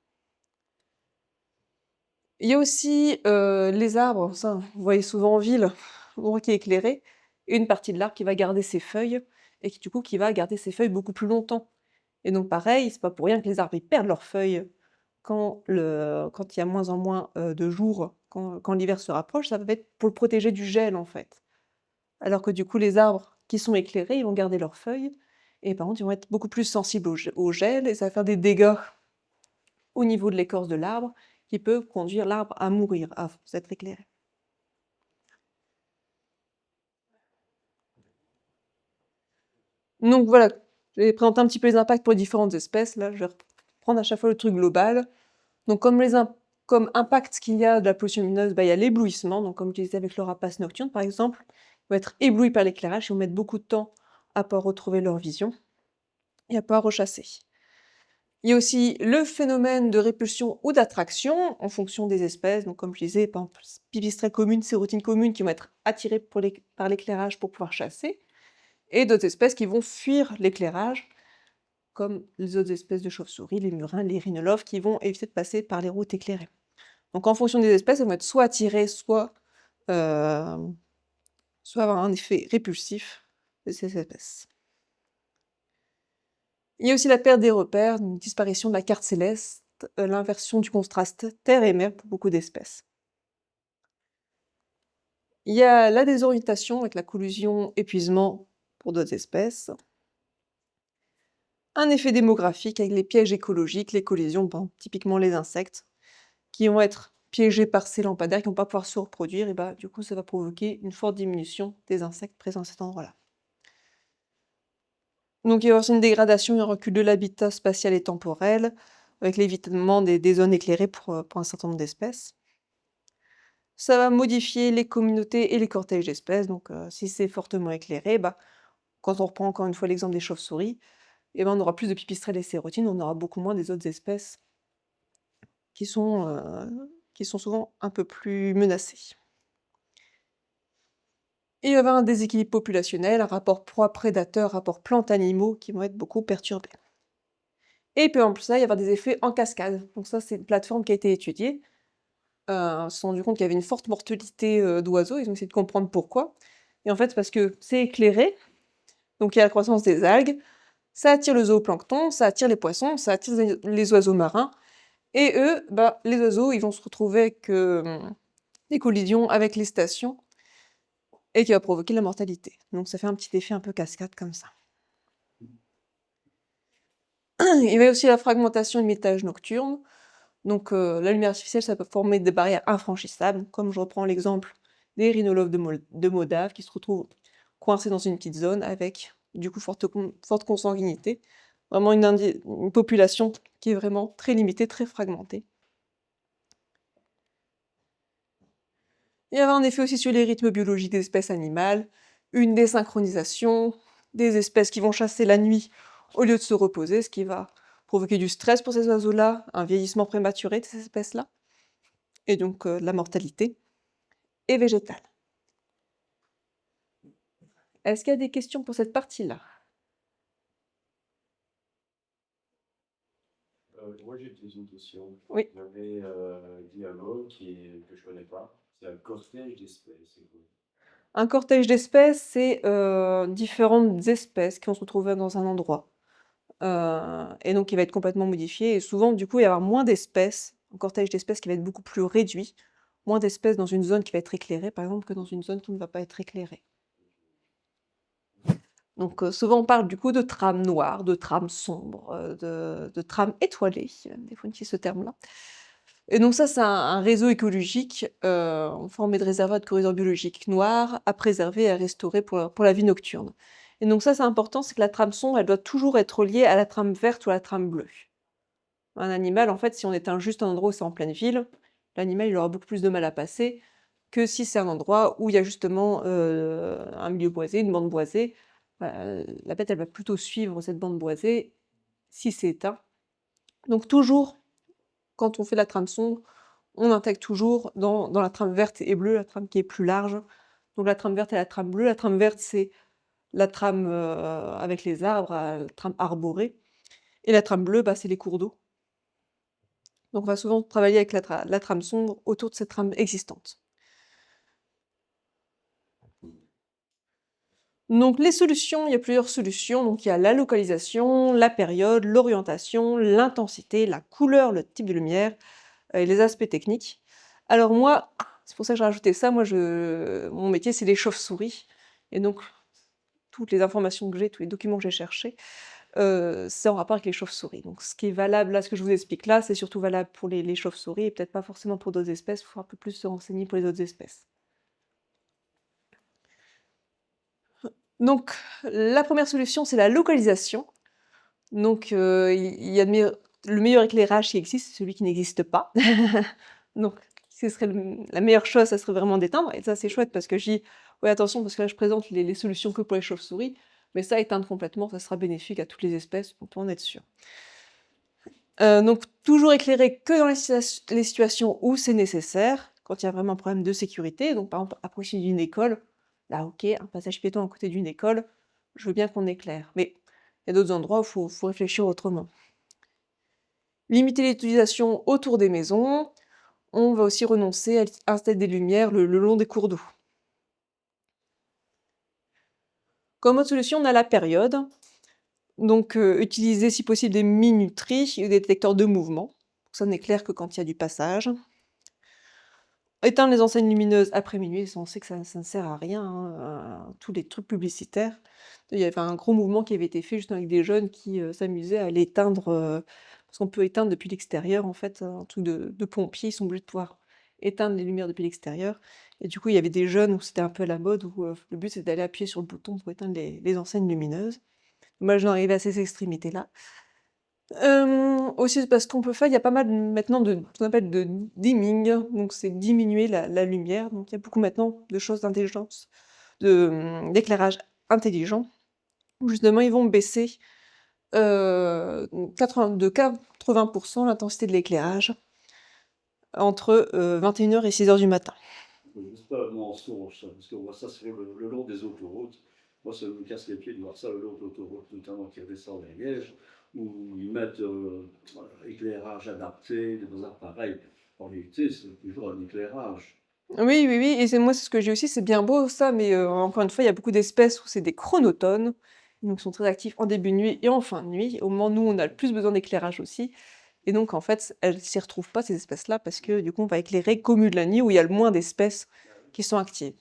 Il y a aussi, les arbres, ça vous voyez souvent en ville, l'endroit qui est éclairé, et une partie de l'arbre qui va garder ses feuilles et qui du coup, qui va garder ses feuilles beaucoup plus longtemps. Et donc pareil, c'est pas pour rien que les arbres, ils perdent leurs feuilles quand il y a moins en moins, de jours, quand l'hiver se rapproche, ça va être pour le protéger du gel, en fait. Alors que du coup, les arbres qui sont éclairés, ils vont garder leurs feuilles et par contre, ils vont être beaucoup plus sensibles au gel et ça va faire des dégâts au niveau de l'écorce de l'arbre qui peut conduire l'arbre à mourir à force d'être éclairé. Donc voilà, j'ai présenté un petit peu les impacts pour les différentes espèces. Là, je vais reprendre à chaque fois le truc global. Donc comme impact qu'il y a de la pollution lumineuse, il y a l'éblouissement. Donc comme je disais avec le rapace nocturne par exemple, ils vont être éblouis par l'éclairage, ils vont mettre beaucoup de temps à pouvoir retrouver leur vision et à pouvoir rechasser. Il y a aussi le phénomène de répulsion ou d'attraction en fonction des espèces. Donc comme je disais, par exemple, pipistrelles communes, sérotines communes qui vont être attirées par l'éclairage pour pouvoir chasser, et d'autres espèces qui vont fuir l'éclairage, comme les autres espèces de chauves-souris, les murins, les rhinolophes, qui vont éviter de passer par les routes éclairées. Donc en fonction des espèces, elles vont être soit attirées, euh, soit avoir un effet répulsif de ces espèces. Il y a aussi la perte des repères, une disparition de la carte céleste, l'inversion du contraste terre et mer pour beaucoup d'espèces. Il y a la désorientation avec la collusion épuisement pour d'autres espèces. Un effet démographique avec les pièges écologiques, les collisions, typiquement les insectes, qui vont être piégés par ces lampadaires, qui ne vont pas pouvoir se reproduire, et du coup ça va provoquer une forte diminution des insectes présents à cet endroit-là. Donc il y a aussi une dégradation et un recul de l'habitat spatial et temporel, avec l'évitement des zones éclairées pour un certain nombre d'espèces. Ça va modifier les communautés et les cortèges d'espèces, donc si c'est fortement éclairé, quand on reprend encore une fois l'exemple des chauves-souris, on aura plus de pipistrelles et sérotines, on aura beaucoup moins des autres espèces qui sont souvent un peu plus menacées. Et il va y avoir un déséquilibre populationnel, un rapport proie-prédateur, rapport plantes-animaux qui vont être beaucoup perturbés. Et puis en plus ça, il va y avoir des effets en cascade. Donc ça, c'est une plateforme qui a été étudiée. Ils se sont rendus compte qu'il y avait une forte mortalité d'oiseaux, ils ont essayé de comprendre pourquoi. Et en fait, c'est parce que c'est éclairé, donc il y a la croissance des algues, Ça attire le zooplancton, ça attire les poissons, ça attire les oiseaux marins. Et eux, bah, les oiseaux, ils vont se retrouver avec des collisions avec les stations et qui va provoquer la mortalité. Donc ça fait un petit effet un peu cascade comme ça. Il y avait aussi la fragmentation et le mitage nocturne. Donc la lumière artificielle, ça peut former des barrières infranchissables, comme je reprends l'exemple des rhinolophes de Moldave qui se retrouvent coincés dans une petite zone avec du coup forte consanguinité. Vraiment une population qui est vraiment très limitée, très fragmentée. Il y avait un effet aussi sur les rythmes biologiques des espèces animales, une désynchronisation, des espèces qui vont chasser la nuit au lieu de se reposer, ce qui va provoquer du stress pour ces oiseaux-là, un vieillissement prématuré de ces espèces-là, et donc de la mortalité, et végétale. Est-ce qu'il y a des questions pour cette partie-là? Moi, j'ai une question. Oui. J'avais dit un mot que je connais pas. C'est un cortège d'espèces. C'est quoi? Un cortège d'espèces, c'est différentes espèces qui vont se retrouver dans un endroit. Et donc il va être complètement modifié. Et souvent, du coup, il va y avoir moins d'espèces, un cortège d'espèces qui va être beaucoup plus réduit, moins d'espèces dans une zone qui va être éclairée, par exemple, que dans une zone qui ne va pas être éclairée. Donc souvent, on parle du coup de trames noires, de trames sombres, de trames étoilées, des fois on utilise ce terme-là. Et donc ça, c'est un réseau écologique formé de réservoirs de corridors biologiques noirs à préserver et à restaurer pour la vie nocturne. Et donc ça, c'est important, c'est que la trame sombre, elle doit toujours être reliée à la trame verte ou à la trame bleue. Un animal, en fait, si on éteint juste un endroit où c'est en pleine ville, l'animal, il aura beaucoup plus de mal à passer que si c'est un endroit où il y a justement un milieu boisé, une bande boisée. La bête, elle va plutôt suivre cette bande boisée si c'est éteint. Donc toujours, quand on fait la trame sombre, on intègre toujours dans la trame verte et bleue, la trame qui est plus large. Donc la trame verte et la trame bleue. La trame verte, c'est la trame avec les arbres, la trame arborée. Et la trame bleue, bah, c'est les cours d'eau. Donc on va souvent travailler avec la trame sombre autour de cette trame existante. Donc les solutions, il y a plusieurs solutions. Donc il y a la localisation, la période, l'orientation, l'intensité, la couleur, le type de lumière et les aspects techniques. Alors moi, c'est pour ça que j'ai rajouté ça, mon métier c'est les chauves-souris. Et donc toutes les informations que j'ai, tous les documents que j'ai cherchés, c'est en rapport avec les chauves-souris. Donc ce qui est valable là, ce que je vous explique là, c'est surtout valable pour les chauves-souris et peut-être pas forcément pour d'autres espèces, il faut un peu plus se renseigner pour les autres espèces. Donc la première solution, c'est la localisation. Donc il y a le meilleur éclairage qui existe, c'est celui qui n'existe pas. Donc ce serait la meilleure chose, ça serait vraiment d'éteindre. Et ça c'est chouette parce que je dis, ouais attention, parce que là je présente les solutions que pour les chauves-souris, mais ça, éteindre complètement, ça sera bénéfique à toutes les espèces, on peut en être sûr. Donc toujours éclairer que dans les situations où c'est nécessaire, quand il y a vraiment un problème de sécurité. Donc par exemple, à proximité d'une école, là ok, un passage piéton à côté d'une école, je veux bien qu'on éclaire. Mais il y a d'autres endroits où il faut réfléchir autrement. Limiter l'utilisation autour des maisons. On va aussi renoncer à installer des lumières le long des cours d'eau. Comme autre solution, on a la période. Donc utiliser si possible des minuteries ou des détecteurs de mouvement. Ça n'éclaire que quand il y a du passage. Éteindre les enseignes lumineuses après minuit, on sait que ça ne sert à rien, hein, tous les trucs publicitaires. Il y avait un gros mouvement qui avait été fait justement avec des jeunes qui s'amusaient à l'éteindre, parce qu'on peut éteindre depuis l'extérieur en fait, un truc de pompiers, ils sont obligés de pouvoir éteindre les lumières depuis l'extérieur. Et du coup, il y avait des jeunes où c'était un peu à la mode, où le but c'était d'aller appuyer sur le bouton pour éteindre les enseignes lumineuses. Moi, j'en arrivais à ces extrémités-là. Aussi parce qu'on peut faire, il y a pas mal maintenant de ce qu'on appelle de dimming, donc c'est diminuer la lumière. Donc il y a beaucoup maintenant de choses d'intelligence, d'éclairage intelligent, où justement ils vont baisser de 80% l'intensité de l'éclairage entre 21h et 6h du matin. Juste pas un mensonge, ça, parce qu'on voit ça sur le long des autoroutes. Moi, ça me casse les pieds de voir ça le long de l'autoroute, notamment qui redescend vers Liège, où ils mettent éclairage adapté, des appareils. En réalité, c'est toujours un éclairage. Oui, oui, oui, et c'est ce que j'ai aussi, c'est bien beau ça, mais encore une fois, il y a beaucoup d'espèces où c'est des chronotones, Donc ils sont très actifs en début de nuit et en fin de nuit, au moment où nous on a le plus besoin d'éclairage aussi. Et donc en fait, elles s'y retrouvent pas ces espèces-là parce que du coup on va éclairer qu'au milieu de la nuit où il y a le moins d'espèces qui sont actives.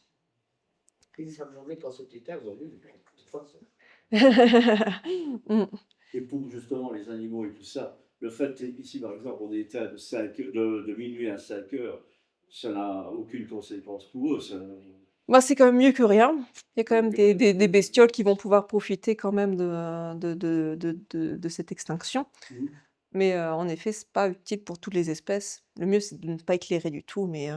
Ils savent jamais quand c'est éteint, ils ont vu, de toute façon. Mm. Et pour justement les animaux et tout ça, le fait ici par exemple on est éteint de minuit à 5 heures, ça n'a aucune conséquence pour eux. Moi, c'est quand même mieux que rien. Il y a quand même des bestioles qui vont pouvoir profiter quand même de cette extinction. Mhm. Mais en effet, c'est pas utile pour toutes les espèces. Le mieux, c'est de ne pas éclairer du tout. Mais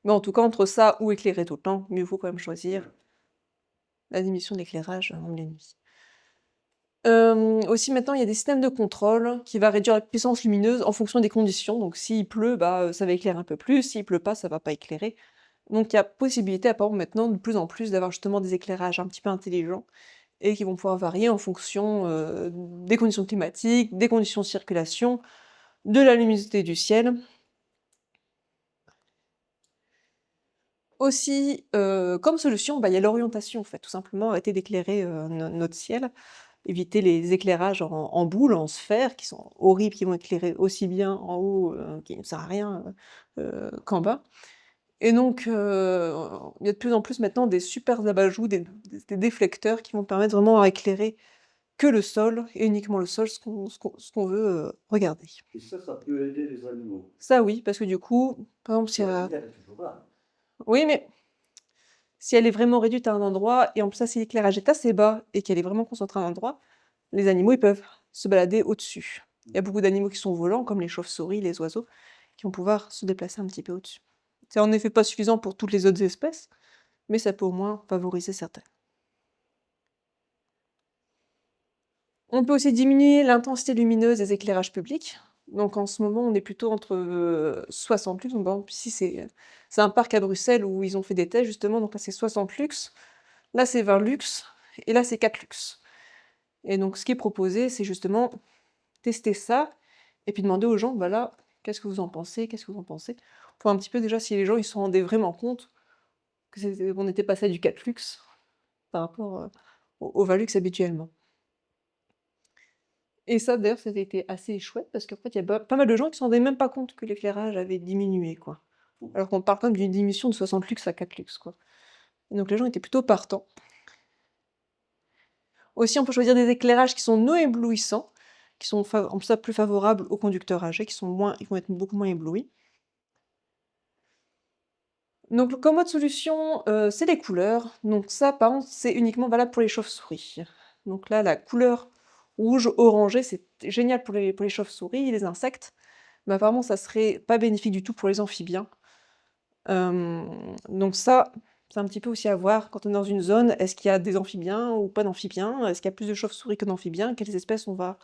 en tout cas, entre ça ou éclairer tout le temps, mieux vaut quand même choisir la diminution de l'éclairage en pleine nuit. Aussi maintenant, il y a des systèmes de contrôle qui va réduire la puissance lumineuse en fonction des conditions. Donc s'il pleut, bah, ça va éclairer un peu plus. S'il pleut pas, ça va pas éclairer. Donc il y a possibilité apparemment maintenant de plus en plus d'avoir justement des éclairages un petit peu intelligents et qui vont pouvoir varier en fonction, des conditions climatiques, des conditions de circulation, de la luminosité du ciel. Aussi, comme solution, bah, il y a l'orientation en fait, tout simplement arrêter d'éclairer, notre ciel, éviter les éclairages en boule, en sphère qui sont horribles, qui vont éclairer aussi bien en haut, qui ne sert à rien, qu'en bas. Et donc, il y a de plus en plus maintenant des super abat-jour, des déflecteurs qui vont permettre vraiment à éclairer que le sol et uniquement le sol, ce qu'on veut, regarder. Et ça peut aider les animaux. Ça oui, parce que du coup, par exemple, si La lumière est toujours là. oui, mais si elle est vraiment réduite à un endroit et en plus ça, si l'éclairage est assez bas et qu'elle est vraiment concentrée à un endroit, les animaux, ils peuvent se balader au-dessus. Il y a beaucoup d'animaux qui sont volants, comme les chauves-souris, les oiseaux, qui vont pouvoir se déplacer un petit peu au-dessus. C'est en effet pas suffisant pour toutes les autres espèces, mais ça peut au moins favoriser certaines. On peut aussi diminuer l'intensité lumineuse des éclairages publics. Donc en ce moment, on est plutôt entre 60 lux. Donc, par exemple, ici, c'est un parc à Bruxelles où ils ont fait des tests justement. Donc là, c'est 60 lux, là, c'est 20 lux, et là, c'est 4 lux. Et donc, ce qui est proposé, c'est justement tester ça et puis demander aux gens, voilà, qu'est-ce que vous en pensez, qu'est-ce que vous en pensez, pour un petit peu déjà si les gens ils se rendaient vraiment compte qu'on était passé à du 4 lux par rapport au 20 lux habituellement. Et ça, d'ailleurs, ça avait été assez chouette parce qu'en fait, il y a pas mal de gens qui s'en rendaient même pas compte que l'éclairage avait diminué, quoi. Alors qu'on parle quand même d'une diminution de 60 lux à 4 lux, quoi. Et donc les gens étaient plutôt partants. Aussi, on peut choisir des éclairages qui sont non éblouissants, qui sont en ça plus favorables aux conducteurs âgés, ils vont être beaucoup moins éblouis. Donc comme autre solution, c'est les couleurs. Donc ça, par contre, c'est uniquement valable pour les chauves-souris. Donc là, la couleur rouge orangé, c'est génial pour les chauves-souris et les insectes, mais apparemment ça serait pas bénéfique du tout pour les amphibiens. Donc ça, c'est un petit peu aussi à voir quand on est dans une zone, est-ce qu'il y a des amphibiens ou pas d'amphibiens? Est-ce qu'il y a plus de chauves-souris que d'amphibiens? Quelles espèces on va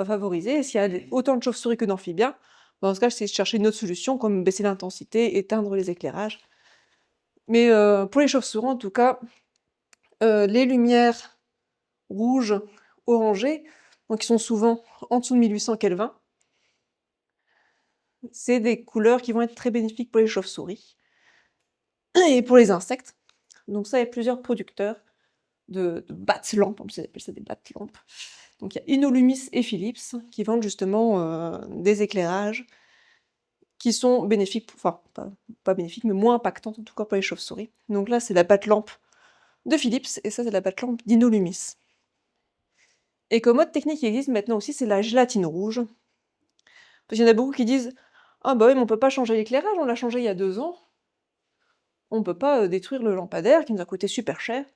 favoriser? Et s'il y a autant de chauves-souris que d'amphibiens, dans ce cas, c'est chercher une autre solution, comme baisser l'intensité, éteindre les éclairages. Mais pour les chauves-souris, en tout cas, les lumières rouges, orangées, donc qui sont souvent en dessous de 1800 Kelvin, c'est des couleurs qui vont être très bénéfiques pour les chauves-souris et pour les insectes. Donc ça, il y a plusieurs producteurs de battes-lampes, on appelle ça des battes-lampes. Donc il y a Inolumis et Philips qui vendent justement des éclairages qui sont bénéfiques, enfin pas bénéfiques, mais moins impactantes en tout cas pour les chauves-souris. Donc là, c'est la batte-lampe de Philips, et ça, c'est la batte-lampe d'Inolumis. Et comme autre technique qui existe maintenant aussi, c'est la gélatine rouge. Parce qu'il y en a beaucoup qui disent « Ah bah oui, mais on peut pas changer l'éclairage, on l'a changé il y a 2 ans. On peut pas détruire le lampadaire qui nous a coûté super cher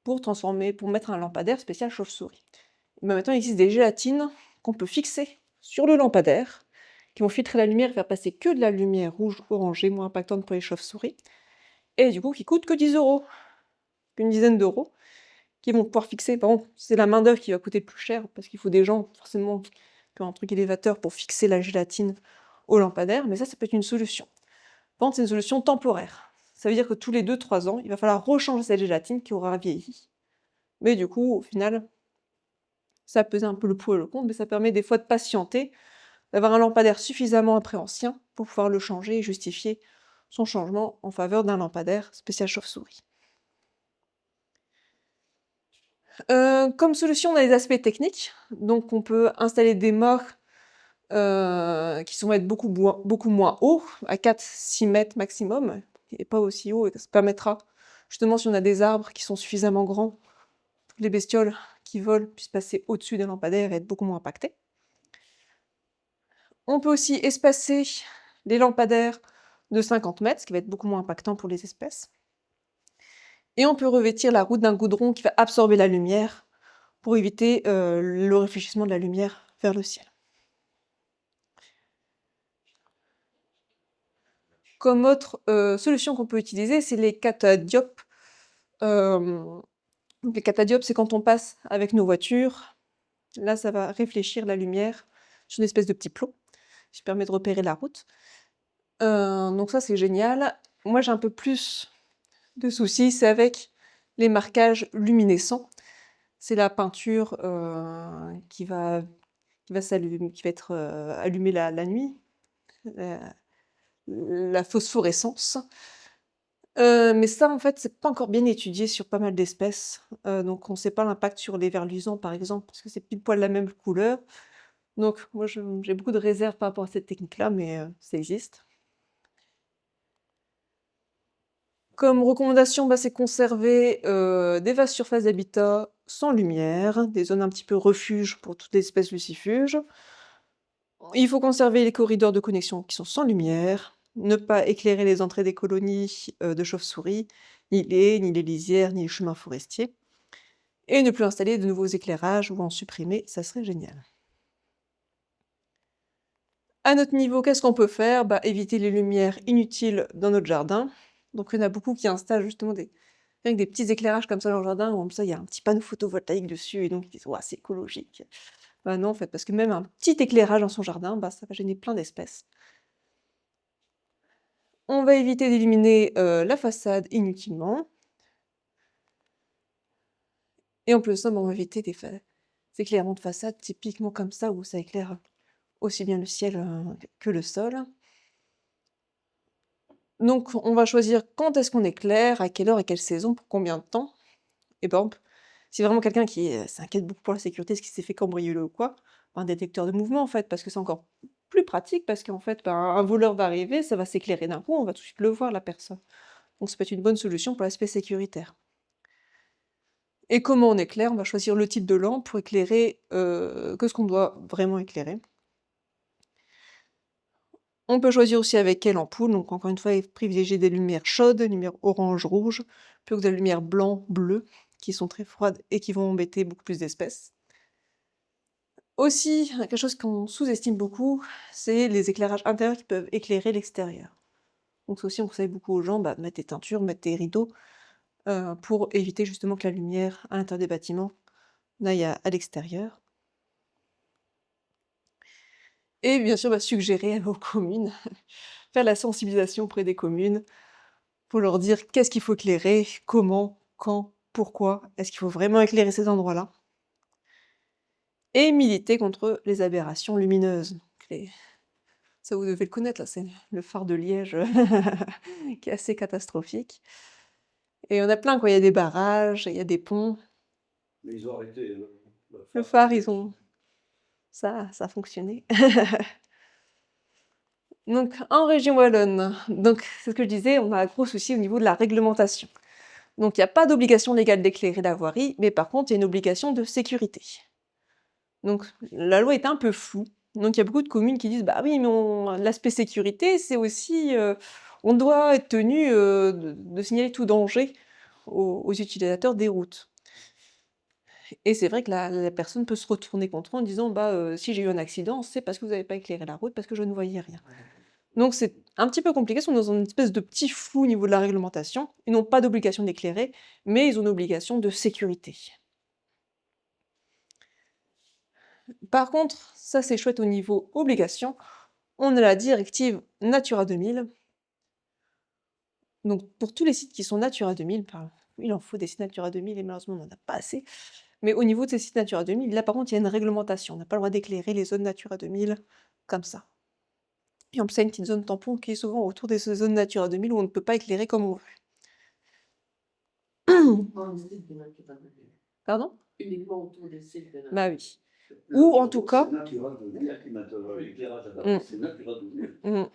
pour mettre un lampadaire spécial chauve-souris. » Mais maintenant, il existe des gélatines qu'on peut fixer sur le lampadaire, qui vont filtrer la lumière et faire passer que de la lumière rouge orangée, moins impactante pour les chauves-souris, et du coup qui coûtent que 10 €, qu'une dizaine d'euros, qui vont pouvoir fixer. Par contre, c'est la main-d'œuvre qui va coûter le plus cher, parce qu'il faut des gens, forcément, qui ont un truc élévateur pour fixer la gélatine au lampadaire, mais ça peut être une solution. Par contre, c'est une solution temporaire. Ça veut dire que tous les 2-3 ans, il va falloir rechanger cette gélatine qui aura vieilli. Mais du coup, au final, ça pesait un peu le pour et le contre, mais ça permet des fois de patienter, d'avoir un lampadaire suffisamment après ancien pour pouvoir le changer et justifier son changement en faveur d'un lampadaire spécial chauve-souris. Comme solution, on a les aspects techniques. Donc on peut installer des mâts qui vont être beaucoup moins hauts, à 4-6 mètres maximum, et pas aussi haut, et ça permettra, justement, si on a des arbres qui sont suffisamment grands, que les bestioles qui volent puissent passer au-dessus des lampadaires et être beaucoup moins impactées. On peut aussi espacer les lampadaires de 50 mètres, ce qui va être beaucoup moins impactant pour les espèces. Et on peut revêtir la route d'un goudron qui va absorber la lumière pour éviter le réfléchissement de la lumière vers le ciel. Comme autre solution qu'on peut utiliser, c'est les catadiopes. Donc les catadiopes, c'est quand on passe avec nos voitures. Là, ça va réfléchir la lumière sur une espèce de petit plot, qui permet de repérer la route. Donc ça, c'est génial. Moi, j'ai un peu plus de soucis, c'est avec les marquages luminescents. C'est la peinture qui va être allumée la nuit, la phosphorescence. Mais ça, en fait, c'est pas encore bien étudié sur pas mal d'espèces. Donc on ne sait pas l'impact sur les vers luisants, par exemple, parce que c'est pile poil la même couleur. Donc moi, j'ai beaucoup de réserves par rapport à cette technique-là, mais ça existe. Comme recommandation, bah, c'est conserver des vastes surfaces d'habitat sans lumière, des zones un petit peu refuge pour toutes les espèces lucifuges. Il faut conserver les corridors de connexion qui sont sans lumière, ne pas éclairer les entrées des colonies de chauves-souris, ni les haies, ni les lisières, ni les chemins forestiers, et ne plus installer de nouveaux éclairages ou en supprimer, ça serait génial. À notre niveau, qu'est-ce qu'on peut faire? Bah, éviter les lumières inutiles dans notre jardin. Donc il y en a beaucoup qui installent justement avec des petits éclairages comme ça dans le jardin, où comme ça il y a un petit panneau photovoltaïque dessus, et donc ils disent «Ouah, c'est écologique». Bah non, en fait, parce que même un petit éclairage dans son jardin, bah, ça va gêner plein d'espèces. On va éviter d'illuminer la façade inutilement. Et en plus de ça, bah, on va éviter des éclairements de façade typiquement comme ça, où ça éclaire aussi bien le ciel que le sol. Donc on va choisir quand est-ce qu'on éclaire, à quelle heure et quelle saison, pour combien de temps. Et par exemple, si vraiment quelqu'un qui s'inquiète beaucoup pour la sécurité, ce qui s'est fait cambrioler ou quoi, un détecteur de mouvement en fait, parce que c'est encore plus pratique, parce qu'en fait, ben, un voleur va arriver, ça va s'éclairer d'un coup, on va tout de suite le voir, la personne. Donc ça peut être une bonne solution pour l'aspect sécuritaire. Et comment on éclaire? On va choisir le type de lampe pour éclairer que ce qu'on doit vraiment éclairer. On peut choisir aussi avec quelle ampoule, donc encore une fois, privilégier des lumières chaudes, des lumières orange, rouge, plutôt que des lumières blanc, bleu, qui sont très froides et qui vont embêter beaucoup plus d'espèces. Aussi, quelque chose qu'on sous-estime beaucoup, c'est les éclairages intérieurs qui peuvent éclairer l'extérieur. Donc ça aussi, on conseille beaucoup aux gens, bah, mettre des teintures, mettre des rideaux, pour éviter justement que la lumière à l'intérieur des bâtiments n'aille à l'extérieur. Et bien sûr, bah, suggérer aux communes, faire la sensibilisation auprès des communes, pour leur dire qu'est-ce qu'il faut éclairer, comment, quand, pourquoi, est-ce qu'il faut vraiment éclairer ces endroits-là? Et militer contre les aberrations lumineuses. Ça, vous devez le connaître, là, c'est le phare de Liège qui est assez catastrophique. Et il y en a plein, quoi. Il y a des barrages, il y a des ponts. Mais ils ont arrêté. Le phare, ils ont... Ça a fonctionné. Donc, en région wallonne, donc c'est ce que je disais, on a un gros souci au niveau de la réglementation. Donc, il n'y a pas d'obligation légale d'éclairer la voirie, mais par contre, il y a une obligation de sécurité. Donc, la loi est un peu floue. Donc, il y a beaucoup de communes qui disent, bah oui, mais l'aspect sécurité, c'est aussi, on doit être tenu de signaler tout danger aux utilisateurs des routes. Et c'est vrai que la personne peut se retourner contre eux en disant, bah si j'ai eu un accident, c'est parce que vous n'avez pas éclairé la route, parce que je ne voyais rien. Donc c'est un petit peu compliqué, ils sont dans une espèce de petit flou au niveau de la réglementation. Ils n'ont pas d'obligation d'éclairer, mais ils ont une obligation de sécurité. Par contre, ça c'est chouette au niveau obligation, on a la directive Natura 2000. Donc pour tous les sites qui sont Natura 2000, il en faut des sites Natura 2000 et malheureusement on n'en a pas assez. Mais au niveau de ces sites Natura 2000, là par contre il y a une réglementation, on n'a pas le droit d'éclairer les zones Natura 2000 comme ça. Et en plus, il y a une petite zone tampon qui est souvent autour des zones Natura 2000 où on ne peut pas éclairer comme on veut. Dans le site de Natura 2000. Pardon? Uniquement autour des sites de Bah oui. Ou en tout cas. C'est Natura 2000 qui mettent l'éclairage Mm. adapté. C'est Natura 2000.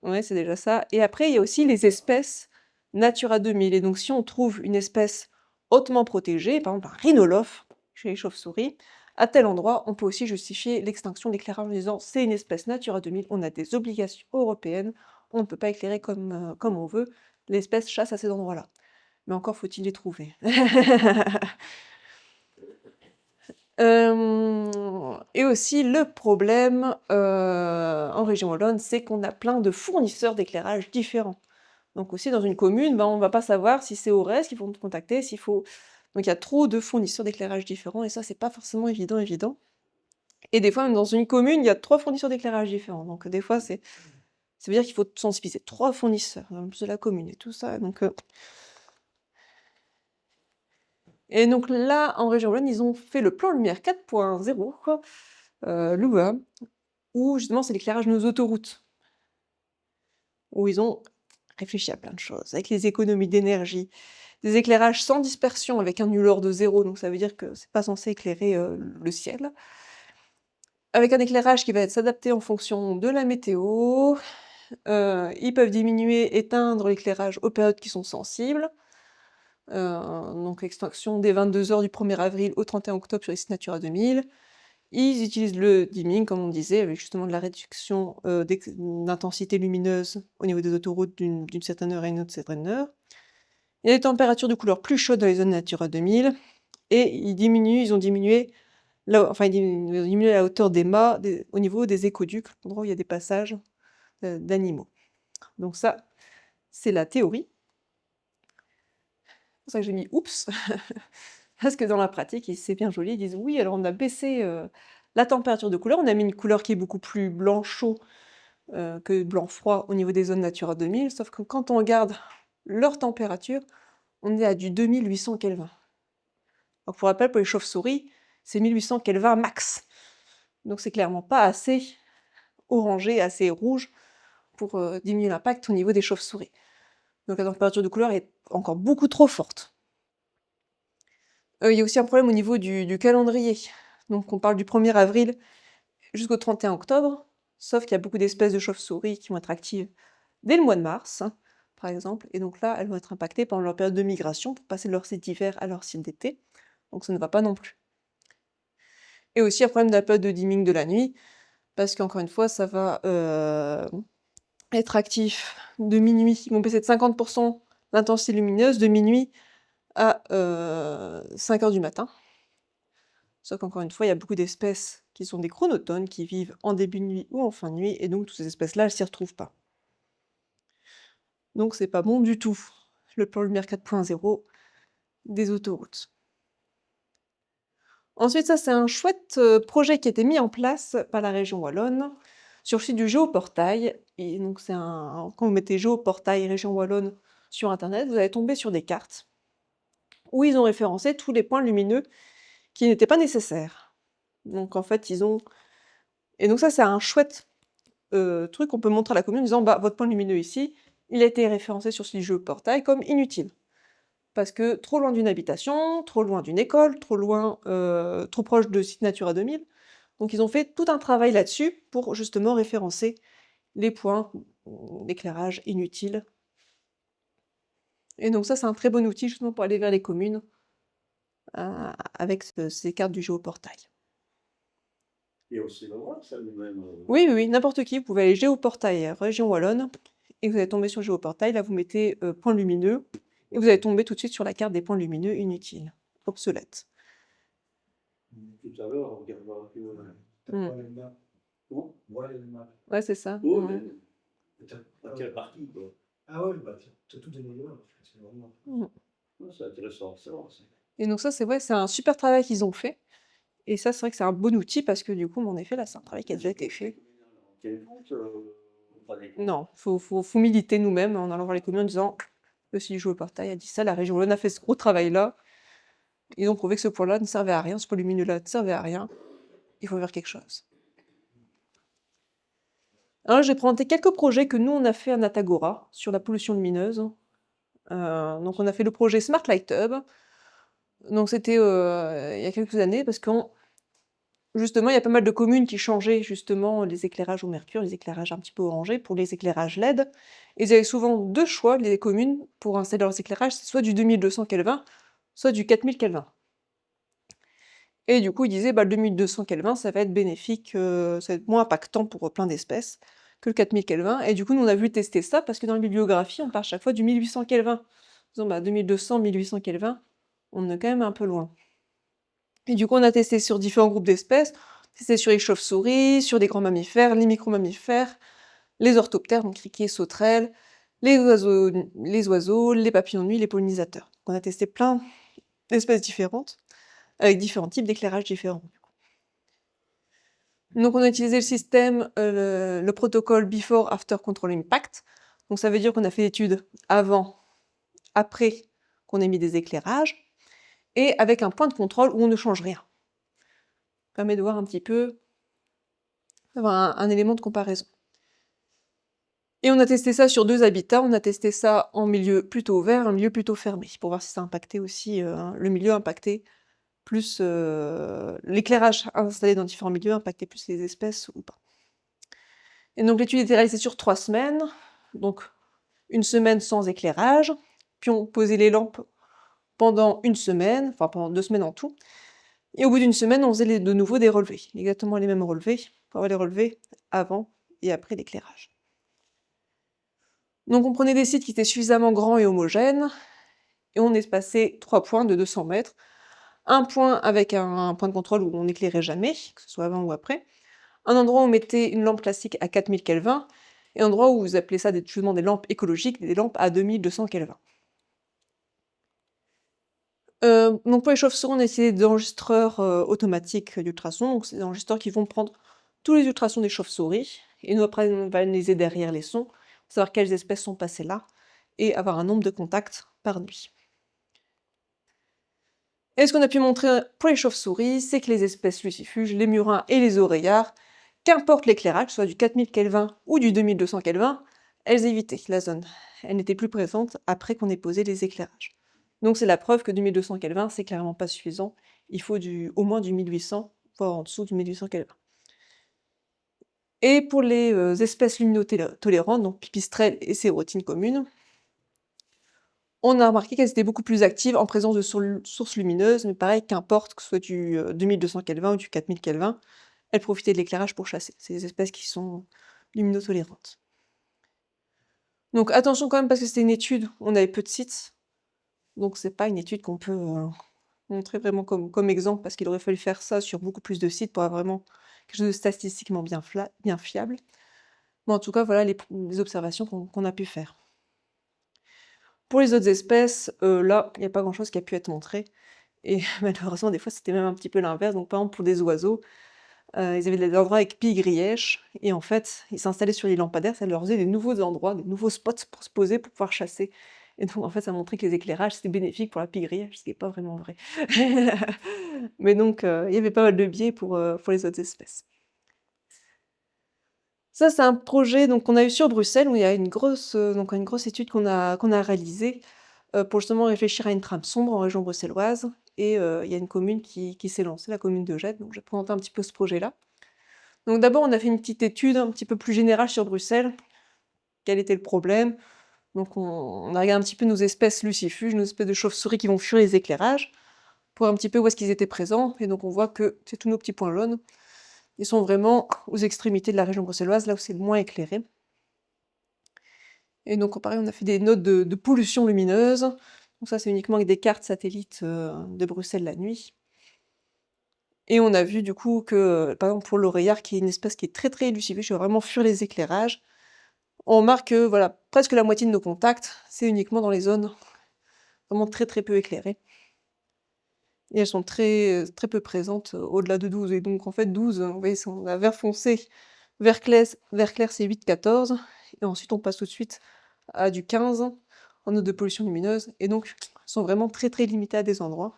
Ouais, c'est déjà ça. Et après, il y a aussi les espèces Natura 2000. Et donc, si on trouve une espèce hautement protégée, par exemple un rhinolophe chez les chauves-souris, à tel endroit, on peut aussi justifier l'extinction de l'éclairage en disant c'est une espèce Natura 2000, on a des obligations européennes, on ne peut pas éclairer comme on veut, l'espèce chasse à ces endroits-là. Mais encore faut-il les trouver. Et aussi le problème en région wallonne, c'est qu'on a plein de fournisseurs d'éclairage différents. Donc aussi dans une commune, on ne va pas savoir si c'est Aurès qu'il faut te contacter, s'il faut. Donc il y a trop de fournisseurs d'éclairage différents et ça c'est pas forcément évident. Et des fois même dans une commune, il y a 3 fournisseurs d'éclairage différents. Donc des fois ça veut dire qu'il faut sensibiliser 3 fournisseurs dans plus de la commune et tout ça. Et donc là, en région wallonne, ils ont fait le plan lumière 4.0, LUA, où justement c'est l'éclairage de nos autoroutes, où ils ont réfléchi à plein de choses, avec les économies d'énergie, des éclairages sans dispersion avec un nul de 0, donc ça veut dire que c'est pas censé éclairer le ciel, avec un éclairage qui va s'adapter en fonction de la météo. Ils peuvent diminuer, éteindre l'éclairage aux périodes qui sont sensibles. Donc extinction dès 22h du 1er avril au 31 octobre sur les sites Natura 2000. Ils utilisent le dimming, comme on disait, avec justement de la réduction d'intensité lumineuse au niveau des autoroutes d'une certaine heure à une autre certaine heure. Il y a des températures de couleur plus chaudes dans les zones Natura 2000, et ils ont diminué la hauteur des mâts au niveau des écoducs, l'endroit où il y a des passages d'animaux. Donc ça, c'est la théorie. C'est pour ça que j'ai mis « oups », parce que dans la pratique, c'est bien joli, ils disent « oui, alors on a baissé la température de couleur, on a mis une couleur qui est beaucoup plus blanc-chaud que blanc-froid au niveau des zones Natura 2000, sauf que quand on regarde leur température, on est à du 2800 Kelvin. Donc pour rappel, pour les chauves-souris, c'est 1800 Kelvin max. Donc c'est clairement pas assez orangé, assez rouge pour diminuer l'impact au niveau des chauves-souris. Donc la température de couleur est encore beaucoup trop forte. Il y a aussi un problème au niveau du calendrier. Donc on parle du 1er avril jusqu'au 31 octobre, sauf qu'il y a beaucoup d'espèces de chauves-souris qui vont être actives dès le mois de mars, par exemple, et donc là, elles vont être impactées pendant leur période de migration pour passer de leur cycle d'hiver à leur cycle d'été, donc ça ne va pas non plus. Et aussi un problème de la période de dimming de la nuit, parce qu'encore une fois, ça va être actif de minuit, ils vont baisser de 50% l'intensité lumineuse de minuit à 5h du matin. Sauf qu'encore une fois, il y a beaucoup d'espèces qui sont des chronotones, qui vivent en début de nuit ou en fin de nuit, et donc toutes ces espèces-là, elles s'y retrouvent pas. Donc c'est pas bon du tout, le plan lumière 4.0 des autoroutes. Ensuite, ça c'est un chouette projet qui a été mis en place par la région wallonne sur le site du géoportail. Et donc quand vous mettez géoportail région wallonne sur internet, vous allez tomber sur des cartes où ils ont référencé tous les points lumineux qui n'étaient pas nécessaires. Donc en fait, et donc ça c'est un chouette truc qu'on peut montrer à la commune en disant votre point lumineux ici, il a été référencé sur ce géoportail comme inutile. Parce que trop loin d'une habitation, trop loin d'une école, trop proche de sites Natura 2000. Donc ils ont fait tout un travail là-dessus pour justement référencer les points d'éclairage inutiles. Et donc ça, c'est un très bon outil justement pour aller vers les communes avec ces cartes du géoportail. Et aussi le droit, ça nous-mêmes. Oui, n'importe qui. Vous pouvez aller géoportail région wallonne et vous allez tomber sur géoportail. Là, vous mettez point lumineux. Et vous allez tomber tout de suite sur la carte des points lumineux inutiles, obsolètes. Tout à l'heure, on regardera un peu. Comment? Ouais, c'est ça. Oh, Ouais. mais à quelle partie, quoi? Ah ouais, t'as tout donné là, c'est vraiment. C'est intéressant, c'est vrai. Et donc ça, c'est un super travail qu'ils ont fait. Et ça, c'est vrai que c'est un bon outil parce que du coup, en effet, là, c'est un travail qui a déjà été fait. Quel compte Non, faut militer nous-mêmes en allant voir les communes en disant le site du géoportail a dit ça, la région wallonne a fait ce gros travail-là. Ils ont prouvé que ce point-là ne servait à rien, ce point lumineux-là ne servait à rien. Il faut faire quelque chose. Alors, j'ai présenté quelques projets que nous, on a fait à Natagora sur la pollution lumineuse. Donc, on a fait le projet Smart Light Hub. Donc c'était, il y a quelques années parce qu'en justement, il y a pas mal de communes qui changeaient justement les éclairages au mercure, les éclairages un petit peu orangés pour les éclairages LED. Ils avaient souvent 2 choix, les communes, pour installer leurs éclairages, c'est soit du 2200 Kelvin, soit du 4000 Kelvin. Et du coup, ils disaient: «Bah, le 2200 Kelvin, ça va être bénéfique, ça va être moins impactant pour, plein d'espèces que le 4000 Kelvin». Et du coup, nous, on a voulu tester ça parce que dans la bibliographie, on part chaque fois du 1800 Kelvin. Disons, bah, 2200-1800 Kelvin, on est quand même un peu loin. Et du coup, on a testé sur différents groupes d'espèces, testé sur les chauves-souris, sur des grands mammifères, les micro-mammifères, les orthoptères, donc criquets, sauterelles, les oiseaux, les papillons de nuit, les pollinisateurs. On a testé plein d'espèces différentes, avec différents types d'éclairage différents. Donc on a utilisé le système, le protocole Before After Control Impact. Donc ça veut dire qu'on a fait l'étude avant, après qu'on ait mis des éclairages, et avec un point de contrôle où on ne change rien. Ça permet de voir un petit peu, d'avoir un élément de comparaison. Et on a testé ça sur 2 habitats, on a testé ça en milieu plutôt ouvert, un milieu plutôt fermé, pour voir si ça impactait aussi, le milieu impactait plus, l'éclairage installé dans différents milieux impactait plus les espèces ou pas. Et donc l'étude était réalisée sur 3 semaines, donc 1 semaine sans éclairage, puis on posait les lampes pendant 1 semaine, enfin pendant 2 semaines en tout, et au bout d'1 semaine, on faisait de nouveau des relevés, exactement les mêmes relevés, pour avoir les relevés avant et après l'éclairage. Donc on prenait des sites qui étaient suffisamment grands et homogènes, et on espacait 3 points de 200 mètres. Un point avec un point de contrôle où on n'éclairait jamais, que ce soit avant ou après. Un endroit où on mettait une lampe classique à 4000 Kelvin, et un endroit où vous appelez ça justement des lampes écologiques, des lampes à 2200 Kelvin. Donc pour les chauves-souris, on a essayé des enregistreurs automatiques d'ultrasons, donc c'est des enregistreurs qui vont prendre tous les ultrasons des chauves-souris, et nous après on va analyser derrière les sons, pour savoir quelles espèces sont passées là, et avoir un nombre de contacts par nuit. Et ce qu'on a pu montrer pour les chauves-souris, c'est que les espèces lucifuges, les murins et les oreillards, qu'importe l'éclairage, soit du 4000 Kelvin ou du 2200 Kelvin, elles évitaient la zone. Elles n'étaient plus présentes après qu'on ait posé les éclairages. Donc c'est la preuve que 2200 Kelvin, c'est clairement pas suffisant. Il faut au moins du 1800, voire en dessous du 1800 Kelvin. Et pour les espèces luminotolérantes, donc pipistrelles et sérotines communes, on a remarqué qu'elles étaient beaucoup plus actives en présence de sources lumineuses, mais pareil, qu'importe que ce soit du 2200 Kelvin ou du 4000 Kelvin, elles profitaient de l'éclairage pour chasser. C'est des espèces qui sont luminotolérantes. Donc attention quand même, parce que c'était une étude, on avait peu de sites, donc c'est pas une étude qu'on peut montrer vraiment comme exemple, parce qu'il aurait fallu faire ça sur beaucoup plus de sites pour avoir vraiment quelque chose de statistiquement bien fiable. Mais en tout cas, voilà les observations qu'on a pu faire. Pour les autres espèces, là, il n'y a pas grand-chose qui a pu être montré, et malheureusement, des fois, c'était même un petit peu l'inverse. Donc par exemple, pour des oiseaux, ils avaient des endroits avec pies grièches, et en fait, ils s'installaient sur les lampadaires, ça leur faisait des nouveaux endroits, des nouveaux spots pour se poser, pour pouvoir chasser. Et donc en fait, ça montrait que les éclairages, c'était bénéfique pour la pie grièche, ce qui n'est pas vraiment vrai. Mais donc, il y avait pas mal de biais pour les autres espèces. Ça, c'est un projet donc qu'on a eu sur Bruxelles, où il y a une grosse étude qu'on a réalisée, pour justement réfléchir à une trame sombre en région bruxelloise, et il y a une commune qui s'est lancée, la commune de Gênes, donc je vais présenter un petit peu ce projet-là. Donc d'abord, on a fait une petite étude un petit peu plus générale sur Bruxelles. Quel était le problème? Donc on a regardé un petit peu nos espèces lucifuges, nos espèces de chauves-souris qui vont fuir les éclairages, pour voir un petit peu où est-ce qu'ils étaient présents, et donc on voit que c'est tous nos petits points jaunes. Ils sont vraiment aux extrémités de la région bruxelloise, là où c'est le moins éclairé. Et donc pareil, on a fait des notes de pollution lumineuse. Donc ça, c'est uniquement avec des cartes satellites de Bruxelles la nuit. Et on a vu du coup que, par exemple pour l'oreillard, qui est une espèce qui est très très lucifuge, qui va vraiment fuir les éclairages, on remarque que voilà, presque la moitié de nos contacts, c'est uniquement dans les zones vraiment très très peu éclairées. Et elles sont très, très peu présentes au-delà de 12. Et donc en fait 12, vous voyez, on a vert foncé, vert clair c'est 8-14, et ensuite on passe tout de suite à du 15 en note de pollution lumineuse, et donc sont vraiment très très limitées à des endroits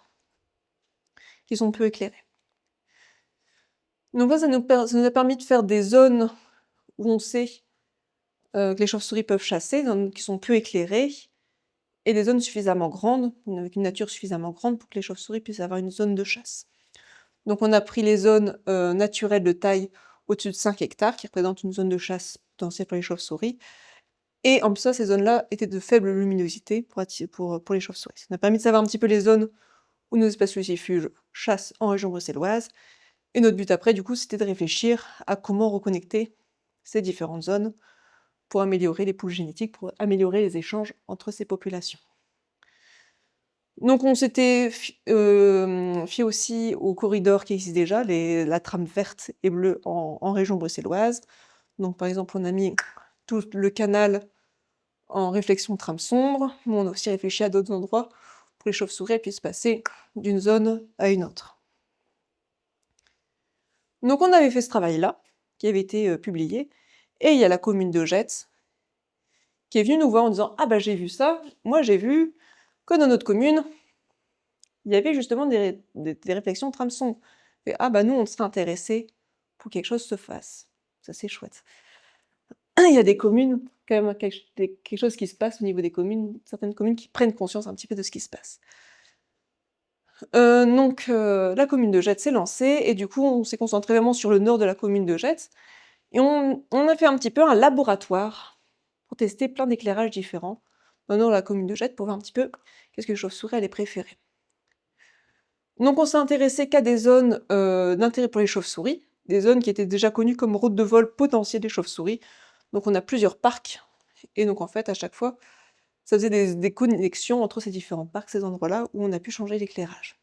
qui sont peu éclairés. Donc là, ça nous a permis de faire des zones où on sait que les chauves-souris peuvent chasser, qui sont peu éclairées, et des zones suffisamment grandes, avec une nature suffisamment grande pour que les chauves-souris puissent avoir une zone de chasse. Donc on a pris les zones naturelles de taille au-dessus de 5 hectares, qui représentent une zone de chasse potentielle pour les chauves-souris, et en plus ça, ces zones-là étaient de faible luminosité pour les chauves-souris. Ça nous a permis de savoir un petit peu les zones où nos espèces lucifuges chassent en région bruxelloise, et notre but après, du coup, c'était de réfléchir à comment reconnecter ces différentes zones pour améliorer les poules génétiques, pour améliorer les échanges entre ces populations. Donc on s'était fié aussi aux corridors qui existent déjà, la trame verte et bleue en région bruxelloise. Donc par exemple, on a mis tout le canal en réflexion trame sombre, mais on a aussi réfléchi à d'autres endroits pour que les chauves-souris puissent passer d'une zone à une autre. Donc on avait fait ce travail-là, qui avait été publié, et il y a la commune de Getz qui est venue nous voir en disant « Ah bah j'ai vu ça, moi j'ai vu que dans notre commune, il y avait justement des réflexions trame sombre. Et, ah bah nous on serait intéressés pour que quelque chose se fasse. » Ça c'est chouette. Il y a des communes, quand même quelque chose qui se passe au niveau des communes, certaines communes qui prennent conscience un petit peu de ce qui se passe. Donc la commune de Getz s'est lancée, et du coup on s'est concentré vraiment sur le nord de la commune de Getz, et on a fait un petit peu un laboratoire pour tester plein d'éclairages différents dans le nord de la commune de Getz pour voir un petit peu qu'est-ce que les chauves-souris allaient préférer. Donc on s'est intéressé qu'à des zones d'intérêt pour les chauves-souris, des zones qui étaient déjà connues comme routes de vol potentielles des chauves-souris. Donc on a plusieurs parcs, et donc en fait à chaque fois, ça faisait des connexions entre ces différents parcs, ces endroits-là où on a pu changer l'éclairage.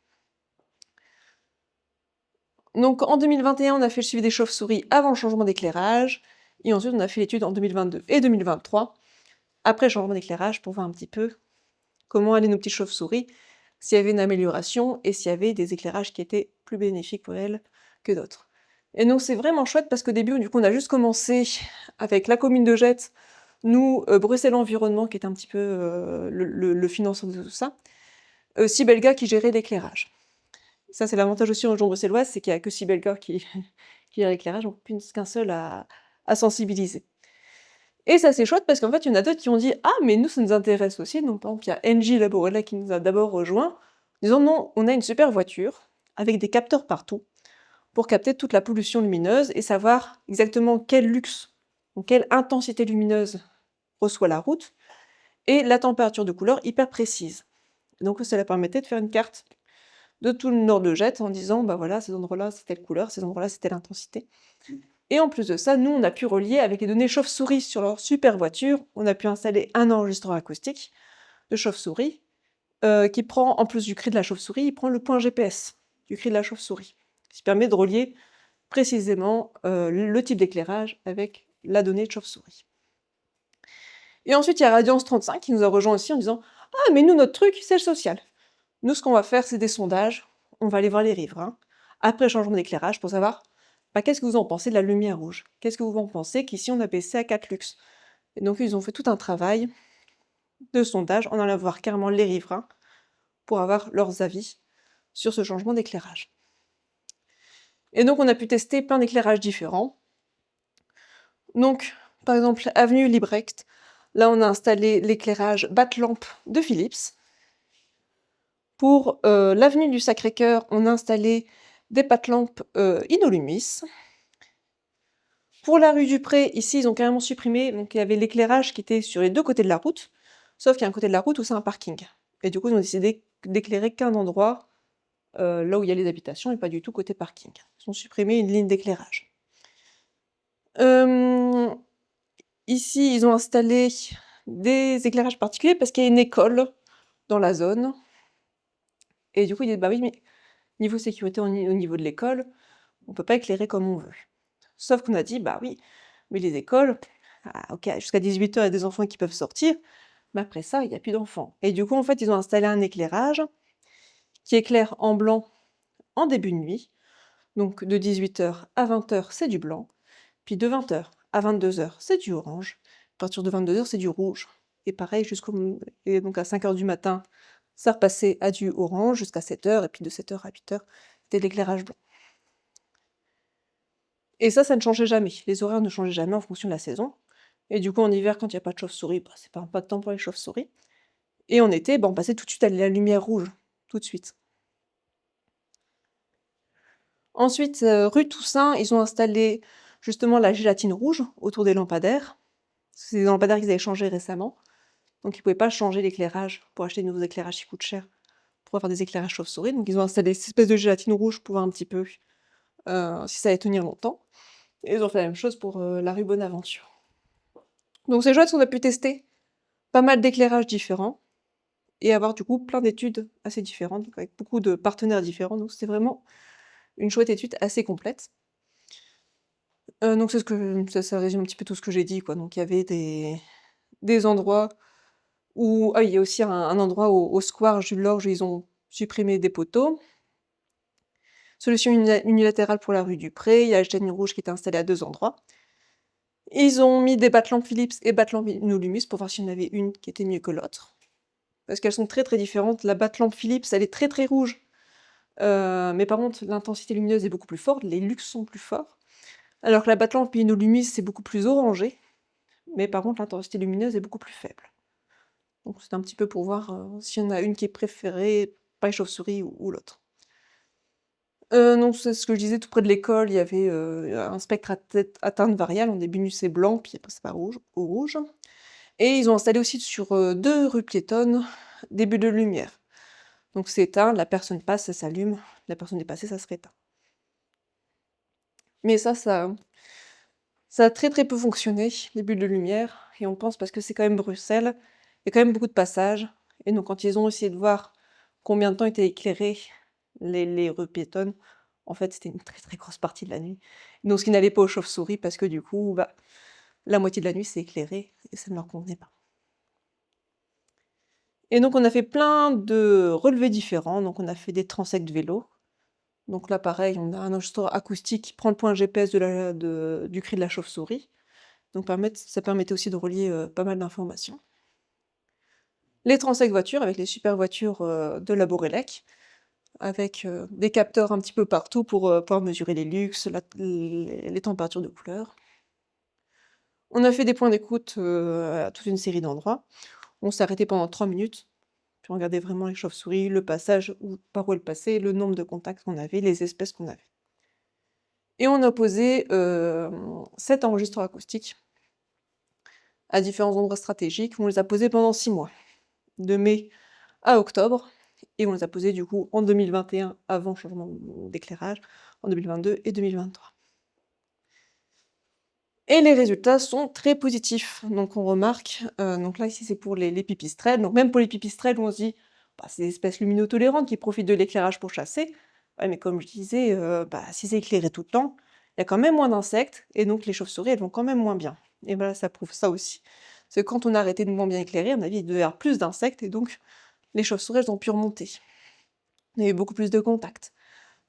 Donc en 2021, on a fait le suivi des chauves-souris avant le changement d'éclairage, et ensuite on a fait l'étude en 2022 et 2023, après le changement d'éclairage, pour voir un petit peu comment allaient nos petites chauves-souris, s'il y avait une amélioration, et s'il y avait des éclairages qui étaient plus bénéfiques pour elles que d'autres. Et donc c'est vraiment chouette, parce qu'au début, du coup, on a juste commencé avec la commune de Getz, nous, Bruxelles Environnement, qui est un petit peu le financeur de tout ça, Sibelga qui gérait l'éclairage. Ça, c'est l'avantage aussi en région bruxelloise, c'est qu'il n'y a que Sibelga qui gère l'éclairage, donc plus qu'un seul à sensibiliser. Et ça, c'est chouette, parce qu'en fait, il y en a d'autres qui ont dit « Ah, mais nous, ça nous intéresse aussi ». Donc par exemple, il y a NJ Laborella qui nous a d'abord rejoint, en disant « Non, on a une super voiture, avec des capteurs partout, pour capter toute la pollution lumineuse, et savoir exactement quel luxe, donc quelle intensité lumineuse reçoit la route, et la température de couleur hyper précise. » Donc cela permettait de faire une carte de tout le nord de Getz en disant « Bah voilà, ces endroits-là, c'est telle couleur, ces endroits-là, c'est telle intensité. » Et en plus de ça, nous, on a pu relier avec les données chauves-souris sur leur super voiture, on a pu installer un enregistreur acoustique de chauve-souris, qui prend, en plus du cri de la chauve-souris, il prend le point GPS du cri de la chauve-souris, qui permet de relier précisément le type d'éclairage avec la donnée de chauve-souris. Et ensuite, il y a Radiance 35 qui nous a rejoint aussi en disant « Ah, mais nous, notre truc, c'est le social. Nous, ce qu'on va faire, c'est des sondages, on va aller voir les riverains, après le changement d'éclairage, pour savoir bah, qu'est-ce que vous en pensez de la lumière rouge? Qu'est-ce que vous en pensez qu'ici, on a baissé à 4 lux ?» Et donc, ils ont fait tout un travail de sondage, en allant voir carrément les riverains, pour avoir leurs avis sur ce changement d'éclairage. Et donc, on a pu tester plein d'éclairages différents. Donc, par exemple, avenue Librecht, là, on a installé l'éclairage batte-lampe de Philips. Pour l'avenue du Sacré-Cœur, on a installé des pattes-lampes Inolumis. Pour la rue du Pré, ici, ils ont carrément supprimé, donc il y avait l'éclairage qui était sur les deux côtés de la route, sauf qu'il y a un côté de la route où c'est un parking. Et du coup, ils ont décidé d'éclairer qu'un endroit, là où il y a les habitations, et pas du tout côté parking. Ils ont supprimé une ligne d'éclairage. Ici, ils ont installé des éclairages particuliers parce qu'il y a une école dans la zone. Et du coup, ils disent, bah oui, mais niveau sécurité au niveau de l'école, on peut pas éclairer comme on veut. Sauf qu'on a dit, bah oui, mais les écoles, ok, jusqu'à 18h, il y a des enfants qui peuvent sortir, mais après ça, il n'y a plus d'enfants. Et du coup, en fait, ils ont installé un éclairage qui éclaire en blanc en début de nuit. Donc de 18h à 20h, c'est du blanc. Puis de 20h à 22h, c'est du orange. À partir de 22h, c'est du rouge. Et pareil, et donc à 5h du matin, ça repassait à du orange jusqu'à 7h, et puis de 7h à 8h, c'était de l'éclairage blanc. Et ça ne changeait jamais. Les horaires ne changeaient jamais en fonction de la saison. Et du coup, en hiver, quand il n'y a pas de chauve-souris, bah, c'est pas impactant pour les chauves-souris. Et en été, on passait tout de suite à la lumière rouge, tout de suite. Ensuite, rue Toussaint, ils ont installé justement la gélatine rouge autour des lampadaires. C'est des lampadaires qu'ils avaient changés récemment. Donc ils ne pouvaient pas changer l'éclairage pour acheter de nouveaux éclairages qui coûtent cher, pour avoir des éclairages chauve-souris. Donc ils ont installé cette espèce de gélatine rouge pour voir un petit peu si ça allait tenir longtemps. Et ils ont fait la même chose pour la rue Bonaventure. Donc c'est chouette qu'on a pu tester pas mal d'éclairages différents et avoir du coup plein d'études assez différentes, donc avec beaucoup de partenaires différents. Donc c'était vraiment une chouette étude assez complète. Donc ça résume un petit peu tout ce que j'ai dit, quoi. Donc il y avait des endroits où il y a aussi un endroit au square Jules Lorge où ils ont supprimé des poteaux. Solution unilatérale pour la rue du Pré, il y a la gélatine rouge qui est installée à 2 endroits. Ils ont mis des battes-lampes Philips et battes-lampes Lumus pour voir s'il y en avait une qui était mieux que l'autre. Parce qu'elles sont très très différentes. La batte-lampe Philips, elle est très très rouge. Mais par contre, l'intensité lumineuse est beaucoup plus forte, les lux sont plus forts. Alors que la batte-lampe Lumus, c'est beaucoup plus orangé. Mais par contre, l'intensité lumineuse est beaucoup plus faible. Donc c'est un petit peu pour voir s'il y en a une qui est préférée par les chauves-souris ou l'autre. Donc c'est ce que je disais, tout près de l'école, il y avait un spectre à teinte variable, en début c'est blanc, puis après c'est pas rouge, au rouge. Et ils ont installé aussi sur 2 rues piétonnes des bulles de lumière. Donc c'est éteint, la personne passe, ça s'allume, la personne est passée, ça se réteint. Mais ça a très très peu fonctionné, les bulles de lumière, et on pense parce que c'est quand même Bruxelles, il y a quand même beaucoup de passages, et donc quand ils ont essayé de voir combien de temps étaient éclairées les rues piétonnes, en fait c'était une très très grosse partie de la nuit. Donc ce qui n'allait pas aux chauves-souris, parce que du coup, la moitié de la nuit c'est éclairé, et ça ne leur convenait pas. Et donc on a fait plein de relevés différents, donc on a fait des transects de vélo. Donc là pareil, on a un enregistreur acoustique qui prend le point GPS du cri de la chauve-souris. Donc ça permettait aussi de relier pas mal d'informations. Les transects voitures, avec les super voitures de la Borelec, avec des capteurs un petit peu partout pour pouvoir mesurer les lux, les températures de couleur. On a fait des points d'écoute à toute une série d'endroits. On s'est arrêté pendant 3 minutes, puis on regardait vraiment les chauves-souris, le passage, par où elles passaient, le nombre de contacts qu'on avait, les espèces qu'on avait. Et on a posé 7 enregistreurs acoustiques à différents endroits stratégiques. On les a posés pendant 6 mois, de mai à octobre, et on les a posés du coup en 2021 avant changement d'éclairage, en 2022 et 2023. Et les résultats sont très positifs. Donc on remarque, donc là ici c'est pour les pipistrelles, donc même pour les pipistrelles on se dit, c'est des espèces luminotolérantes qui profitent de l'éclairage pour chasser. Ouais, mais comme je disais, si c'est éclairé tout le temps, il y a quand même moins d'insectes, et donc les chauves-souris elles vont quand même moins bien. Et voilà, ça prouve ça aussi. Parce que quand on a arrêté de moins bien éclairer, à mon avis, il devait y avoir plus d'insectes, et donc les chauves-souris elles ont pu remonter. Il y a eu beaucoup plus de contacts.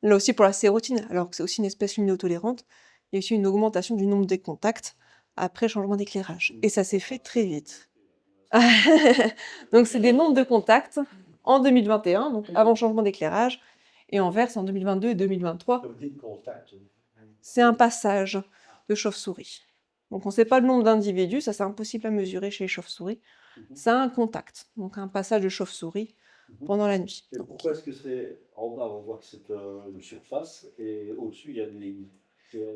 Là aussi pour la sérotine, alors que c'est aussi une espèce luminotolérante, il y a aussi une augmentation du nombre des contacts après changement d'éclairage. Et ça s'est fait très vite. Donc c'est des nombres de contacts en 2021, donc avant changement d'éclairage, et en vert c'est en 2022 et 2023. C'est un passage de chauve-souris. Donc on ne sait pas le nombre d'individus, ça c'est impossible à mesurer chez les chauves-souris. C'est un contact, donc un passage de chauve-souris pendant la nuit. Et pourquoi est-ce que c'est en bas, on voit que c'est une surface, et au-dessus, il y a une ligne?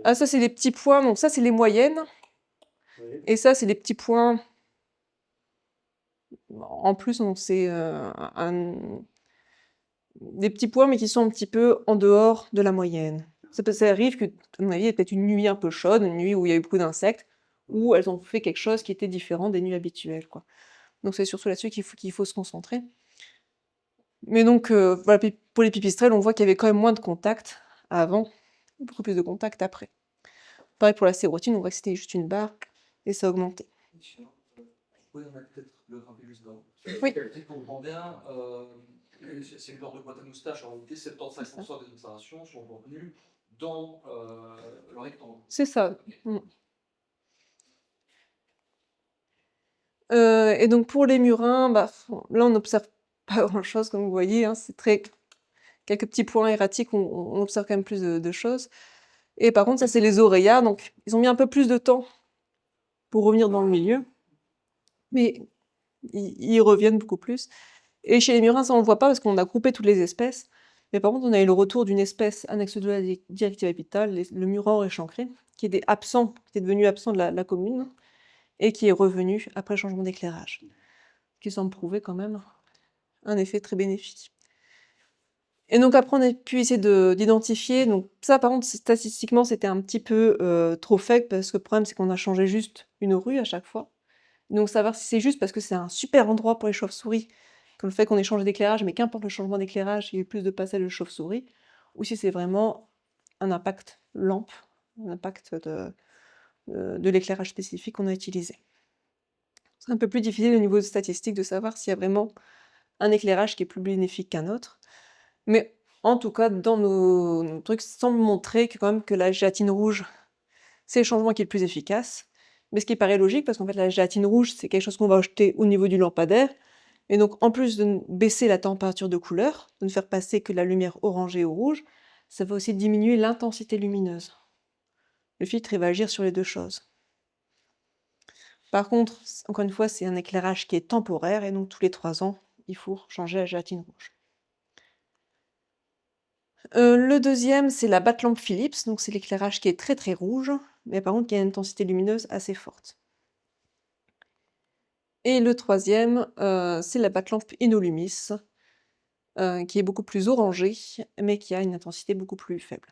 Ah, ça, c'est les petits points. Donc ça, c'est les moyennes. Oui. Et ça, c'est les petits points. En plus, donc c'est des petits points, mais qui sont un petit peu en dehors de la moyenne. Ça arrive que, à mon avis, il y a peut-être une nuit un peu chaude, une nuit où il y a eu beaucoup d'insectes, où elles ont fait quelque chose qui était différent des nuits habituelles, quoi. Donc c'est surtout là-dessus qu'il faut se concentrer. Mais donc, voilà, pour les pipistrelles, on voit qu'il y avait quand même moins de contacts avant, beaucoup plus de contacts après. Pareil pour la sérotine, on voit que c'était juste une barre, et ça a augmenté. Oui, on a peut-être le rappeler juste avant. Oui. Si je comprends bien, c'est une sorte de boîte à moustache. En réalité, 75% des observations sont contenues dans le rectangle. C'est ça. Et donc pour les murins, là on n'observe pas grand-chose comme vous voyez, hein, c'est quelques petits points erratiques, on observe quand même plus de choses. Et par contre ça c'est les oreillards, donc ils ont mis un peu plus de temps pour revenir dans le milieu. Mais ils reviennent beaucoup plus. Et chez les murins, ça on le voit pas parce qu'on a groupé toutes les espèces. Mais par contre, on a eu le retour d'une espèce annexe 2 à la directive habitat, le murin échancré, qui était absent, qui était devenu absent de la commune et qui est revenu après le changement d'éclairage, qui semble prouver quand même un effet très bénéfique. Et donc après, on a pu essayer d'identifier. Donc ça, par contre, statistiquement, c'était un petit peu trop faible parce que le problème, c'est qu'on a changé juste une rue à chaque fois. Donc savoir si c'est juste parce que c'est un super endroit pour les chauves-souris, comme le fait qu'on ait changé d'éclairage, mais qu'importe le changement d'éclairage, il y a eu plus de passages de chauves-souris, ou si c'est vraiment un impact lampe, un impact de l'éclairage spécifique qu'on a utilisé. C'est un peu plus difficile au niveau statistique de savoir s'il y a vraiment un éclairage qui est plus bénéfique qu'un autre. Mais en tout cas, dans nos trucs, ça semble montrer que, quand même, que la gélatine rouge, c'est le changement qui est le plus efficace. Mais ce qui paraît logique, parce qu'en fait, la gélatine rouge, c'est quelque chose qu'on va jeter au niveau du lampadaire. Et donc, en plus de baisser la température de couleur, de ne faire passer que la lumière orangée au rouge, ça va aussi diminuer l'intensité lumineuse. Le filtre, il va agir sur les deux choses. Par contre, encore une fois, c'est un éclairage qui est temporaire, et donc tous les 3 ans, il faut changer la gélatine rouge. Le deuxième, c'est la batte-lampe Philips, donc c'est l'éclairage qui est très très rouge, mais par contre qui a une intensité lumineuse assez forte. Et le troisième, c'est la batte-lampe Inolumis, qui est beaucoup plus orangée, mais qui a une intensité beaucoup plus faible.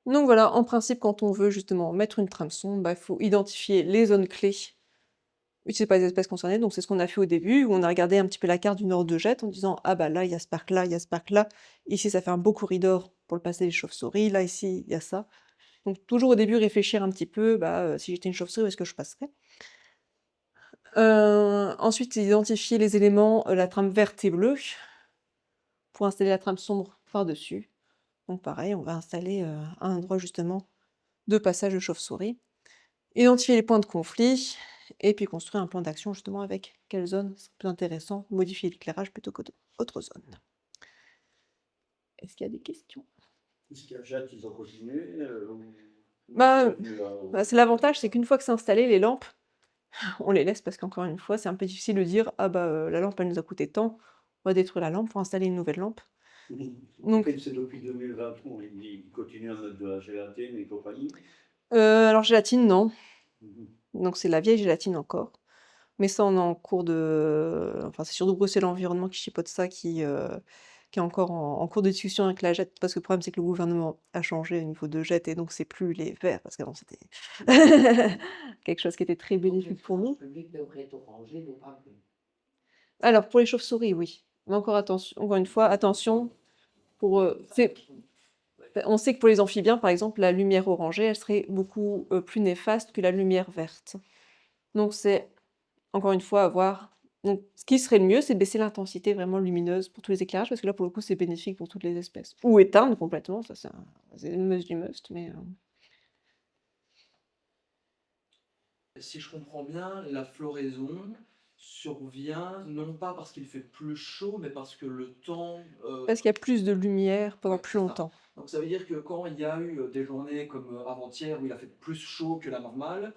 Donc voilà, en principe, quand on veut justement mettre une trame sombre, il faut identifier les zones clés utilisées par les espèces concernées. Donc c'est ce qu'on a fait au début, où on a regardé un petit peu la carte du nord de jet en disant « Ah bah là, il y a ce parc-là, il y a ce parc-là. Ici, ça fait un beau corridor pour le passer des chauves-souris. Là, ici, il y a ça. » Donc toujours au début, réfléchir un petit peu, si j'étais une chauve-souris, où est-ce que je passerais? Ensuite, identifier les éléments, la trame verte et bleue, pour installer la trame sombre par-dessus. Donc pareil, on va installer un endroit justement de passage de chauve-souris. Identifier les points de conflit, et puis construire un plan d'action justement avec quelle zone c'est plus intéressant, modifier l'éclairage plutôt que d'autres zones. Est-ce qu'il y a des questions? Est-ce qu'il y a Jade, ils ont continué C'est l'avantage, c'est qu'une fois que c'est installé, les lampes, on les laisse parce qu'encore une fois, c'est un peu difficile de dire ah la lampe elle nous a coûté tant, on va détruire la lampe pour installer une nouvelle lampe. Donc, c'est depuis 2023, ils continuent à mettre de la gélatine et compagnie. alors gélatine, non. Donc c'est la vieille gélatine encore. Mais ça, on est en cours de. Enfin, c'est surtout Bruxelles Environnement qui chipote ça, qui est encore en cours de discussion avec la JET, parce que le problème, c'est que le gouvernement a changé au niveau de JET, et donc c'est plus les verts, parce qu'avant c'était quelque chose qui était très bénéfique pour nous. Le public devrait être orangé, non pas bleu. Alors, pour les chauves-souris, oui. Mais encore une fois, attention, on sait que pour les amphibiens, par exemple, la lumière orangée, elle serait beaucoup plus néfaste que la lumière verte. Donc c'est, encore une fois, à voir. Donc, ce qui serait le mieux, c'est de baisser l'intensité vraiment lumineuse pour tous les éclairages, parce que là, pour le coup, c'est bénéfique pour toutes les espèces. Ou éteindre complètement, ça c'est une must du must, mais... Si je comprends bien, la floraison survient non pas parce qu'il fait plus chaud, mais parce que le temps... Parce qu'il y a plus de lumière pendant Ouais, plus c'est ça. longtemps. Donc ça veut dire que quand il y a eu des journées comme avant-hier où il a fait plus chaud que la normale,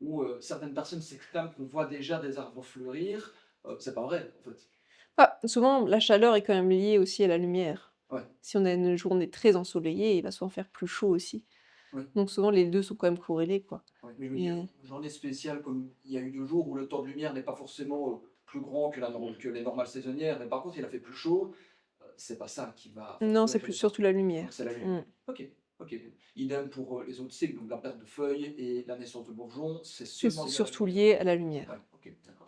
où certaines personnes s'exclament qu'on voit déjà des arbres fleurir, c'est pas vrai en fait. Souvent, la chaleur est quand même liée aussi à la lumière. Ouais. Si on a une journée très ensoleillée, il va souvent faire plus chaud aussi. Ouais. Donc souvent, les deux sont quand même corrélés, quoi. Ouais, mais je veux dire, une journée spéciale comme il y a eu 2 jours où le temps de lumière n'est pas forcément plus grand que les normales saisonnières, mais par contre il a fait plus chaud, c'est pas ça qui va... Non, c'est plus surtout la lumière. C'est la lumière. Ok, ok. Idem pour les autres cycles, donc la perte de feuilles et la naissance de bourgeons, c'est C'est seulement surtout lié à la lumière. Ouais, ok, d'accord.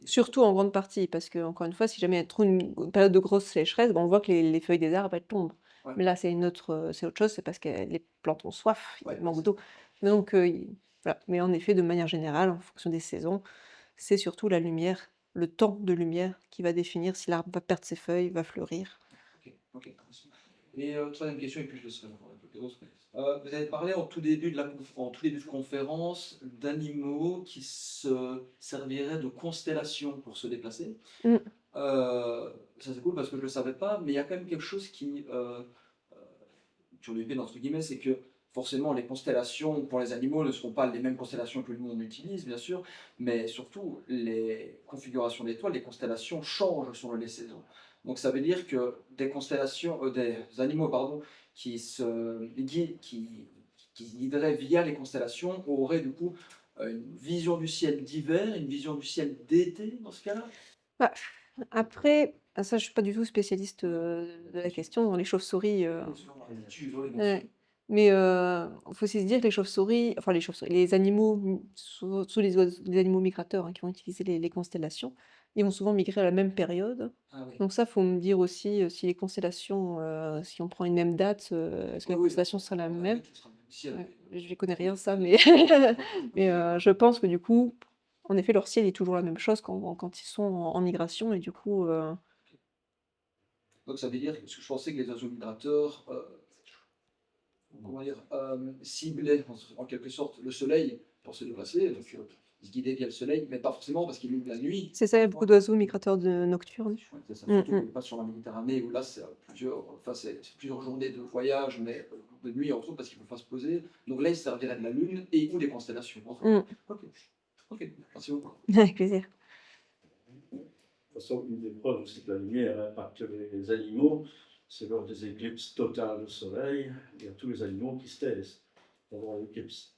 Surtout en grande partie, parce que encore une fois, si jamais il y a trop une période de grosse sécheresse, on voit que les feuilles des arbres elles tombent. Ouais. Mais là, c'est autre chose, c'est parce que les plantes ont soif, Ouais, il manque c'est d'eau. Donc voilà. Mais en effet, de manière générale, en fonction des saisons, c'est surtout la lumière, le temps de lumière qui va définir si l'arbre va perdre ses feuilles, va fleurir. Ok, ok. Et troisième question, et puis je laisserai les autres. Vous avez parlé en tout début de conférence d'animaux qui se serviraient de constellations pour se déplacer. Mm. Ça c'est cool parce que je ne le savais pas, mais il y a quand même quelque chose qui, sur l'épée entre guillemets, c'est que forcément, les constellations pour les animaux ne seront pas les mêmes constellations que nous on utilise, bien sûr, mais surtout, les configurations d'étoiles, les constellations changent selon les saisons. Donc ça veut dire que des constellations, des animaux, pardon, qui se guident, qui guideraient via les constellations auraient du coup une vision du ciel d'hiver, une vision du ciel d'été dans ce cas-là? Bah, après, ça, je suis pas du tout spécialiste de la question. Dans les chauves-souris, ouais. Mais il faut aussi se dire que les chauves-souris, enfin les chauves-souris, les animaux, surtout les animaux migrateurs hein, qui vont utiliser les constellations, ils vont souvent migrer à la même période. Ah oui. Donc ça, faut me dire aussi si les constellations, si on prend une même date, est-ce que la Oui, oui. constellation sera la même? Ce sera le même ciel. Ouais, je n'y connais rien ça, mais mais je pense que du coup, en effet, leur ciel est toujours la même chose quand ils sont en migration et du coup, Donc ça veut dire, parce que je pensais que les oiseaux migrateurs, comment dire, ciblaient en quelque sorte le soleil pour se déplacer, donc ils se guidaient via le soleil, mais pas forcément parce qu'il est la nuit. c'est ça, il y a beaucoup d'oiseaux migrateurs nocturnes. Ouais, c'est ça, Mmh surtout mh. qu'on passe sur la Méditerranée où là c'est c'est plusieurs journées de voyage, mais de nuit entre autres parce qu'il ne faut pas se poser. Donc là il servirait de la lune et ou des constellations. Entre autres. Mmh. Ok, merci beaucoup. Avec plaisir. De toute façon, une des preuves aussi que la lumière impacte les animaux, c'est lors des éclipses totales du soleil, il y a tous les animaux qui se taisent pendant l'éclipse.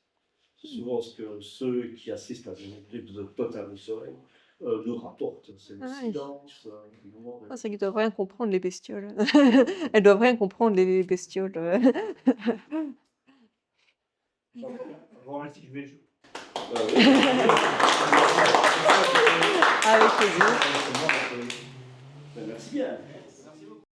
C'est souvent ce que ceux qui assistent à des éclipses totales du soleil nous rapportent, c'est le Ah oui. silence, le moment de- Ah, c'est qu'ils doivent rien comprendre les bestioles. Elles doivent rien comprendre les bestioles. Voilà, si je vais jouer. Avec plaisir. Merci bien.